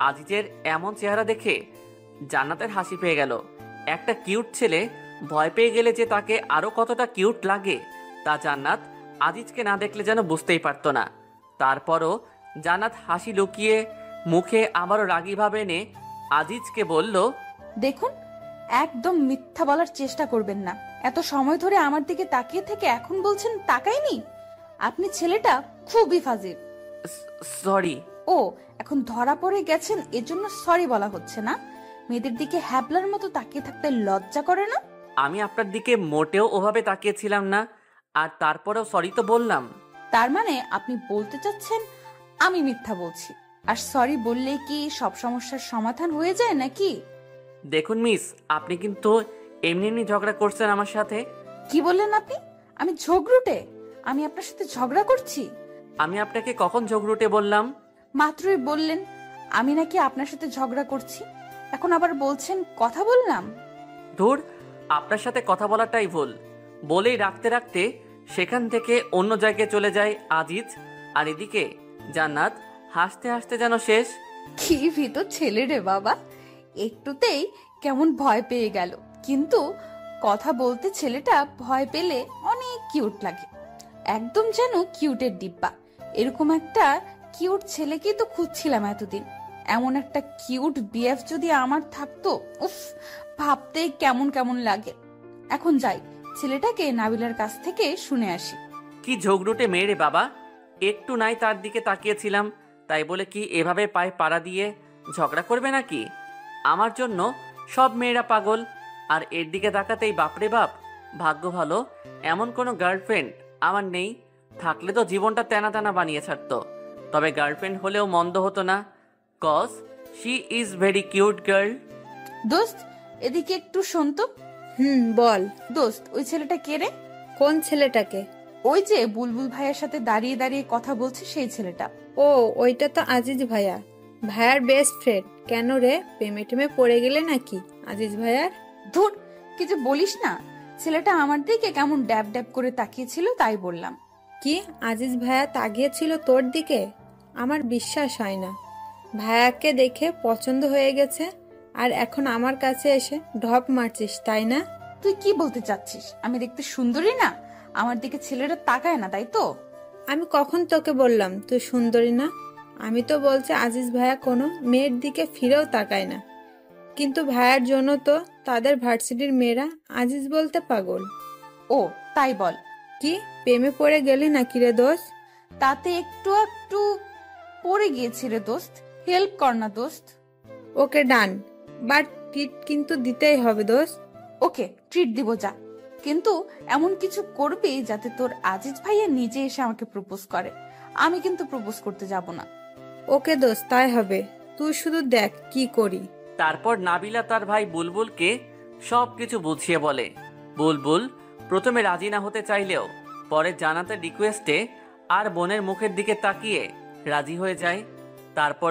আজিজের এমন চেহারা দেখে জান্নাতের হাসি পেয়ে গেল। একটা কিউট ছেলে ভয় পেয়ে গেলে যে তাকে আরো কতটা কিউট লাগে তা জান্নাত আজিজকে না দেখলে যেন বুঝতেই পারতো না। তারপরও জান্নাত হাসি লুকিয়ে মুখে আবারও রাগী ভাবে এনে আজিজকে বলল, দেখুন, একদম মিথ্যা বলার চেষ্টা করবেন না। এত সময় ধরে আমার দিকে তাকিয়ে থেকে এখন বলছেন তাকাইনি? আপনি ছেলেটা খুবই ফাজিল। সরি। ও, এখন ধরা পড়ে গেছেন এজন্য সরি বলা হচ্ছে না? মেয়েদের দিকে হ্যাবলার মতো তাকিয়ে থাকতে লজ্জা করে না? আমি আপনার দিকে মোটেও ওভাবে তাকিয়েছিলাম না, আর তারপরেও সরি তো বললাম। তার মানে আপনি বলতে চাচ্ছেন আমি মিথ্যা বলছি, আর সরি বললেই কি সব সমস্যার সমাধান হয়ে যায় নাকি? দেখুন মিস, আপনি কিন্তু এমনি এমনি ঝগড়া করছেন আমার সাথে? কি বললেন আপনি? আমি ঝগড়ুটে? আমি আপনার সাথে ঝগড়া করছি? আমি আপনাকে কখন ঝগড়ুটে বললাম? মাত্রই বললেন আমি নাকি আপনার সাথে ঝগড়া করছি, এখন আবার বলছেন কথা বললাম। ধুর, আপনার সাথে কথা বলাটাই ভুল। বলেই রাখতে রাখতে সেখান থেকে অন্য জায়গায় চলে যায় আজিজ, আর এদিকে জান্নাত হাসতে হাসতে যেন শেষ। কি ভীত ছেলে রে বাবা, একটুতেই কেমন ভয় পেয়ে গেল, কিন্তু কথা বলতে ছেলেটা ভয় পেলে অনেক কিউট লাগে, একদম যেন কিউটের ডিব্বা। এরকম একটা কিউট ছেলেকেই তো খুঁজছিলাম এতদিন। এমন একটা কিউট বিএফ যদি আমার থাকতো, উফ, ভাবতেই কেমন কেমন লাগে। এখন যাই, ছেলেটাকে নাবিলার কাছ থেকে শুনে আসি। কি ঝগড়ুটে মেয়ে রে বাবা, একটু নাই তার দিকে তাকিয়েছিলাম, তাই বলে কি এভাবে পায়ে পাড়া দিয়ে ঝগড়া করবে নাকি? আমার জন্য সব মেয়েরা পাগল, আর এর দিকে তাকাতেই বাপরে বাপ, ভাগ্য ভালো এমন কোনো গার্লফ্রেন্ড আমার নেই, থাকলে তো জীবনটা তেনা তেনা বানিয়ে ছাড়তো। তবে গার্লফ্রেন্ড হলেও মন্দ হতো না, cause she is very cute girl. দোস্ত, এদিকে একটু শোন তো। বল। দোস্ত, ওই ছেলেটা কে রে? কোন ছেলেটাকে? ওই যে বুলবুল ভাইয়ের সাথে দাঁড়িয়ে দাঁড়িয়ে কথা বলছে সেই ছেলেটা। ও, ওইটা তো আজিজ ভাইয়া, ভাইয়ার বেস্ট ফ্রেন্ড। কেন রে, প্রেমে টেমে পড়ে গেলে নাকি আজিজ ভাইয়ার? ধুর, কিছু বলিস না। ছেলেটা আমার দিকে কেমন ড্যাব ড্যাব করে তাকিয়েছিল, তাই বললাম। কি, আজিজ ভাইয়া তাকিয়েছিল তোর দিকে? আমার বিশ্বাস হয় না। ভাইয়াকে দেখে পছন্দ হয়ে গেছে, আর এখন আমার কাছে এসে ঢপ মারছিস, তাই না? তুই কি বলতে চাচ্ছিস? আমি দেখতে সুন্দরী না? আমার দিকে ছেলেটা তাকায় না, তাই তো? আমি কখন তোকে বললাম তুই সুন্দরী না? আমি তো বলছি আজিজ ভাইয়া কোনো মেয়ের দিকে ফিরেও তাকায় না, কিন্তু ভাইয়ার জন্য তো তাদের ভার্সিটির মেয়েরা আজিজ বলতে পাগল। ও তাই বল। কি, প্রেমে পড়ে গেলি নাকি রে দোস্ত? তাতে একটু একটু পড়ে গিয়েছি রে দোস্ত, হেল্প কর না দোস্ত। ওকে ডান, বাট ট্রিট কিন্তু দিতেই হবে দোস্ত। ওকে, ট্রিট দিব, যা, কিন্তু এমন কিছু করবি যাতে তোর আজিজ ভাইয়া নিজে এসে আমাকে প্রপোজ করে। আমি কিন্তু প্রপোজ করতে যাব না। ওকে দোস্ত, তাই হবে, তুই শুধু দেখ কি করি। তারপর নাবিলা তার ভাই বুলবুলকে সবকিছু বুঝিয়ে বলে। বুলবুল প্রথমে রাজি না হতে চাইলেও পরে জান্নাতের রিকোয়েস্টে আর বোনের মুখের দিকে তাকিয়ে রাজি হয়ে যায়। তারপর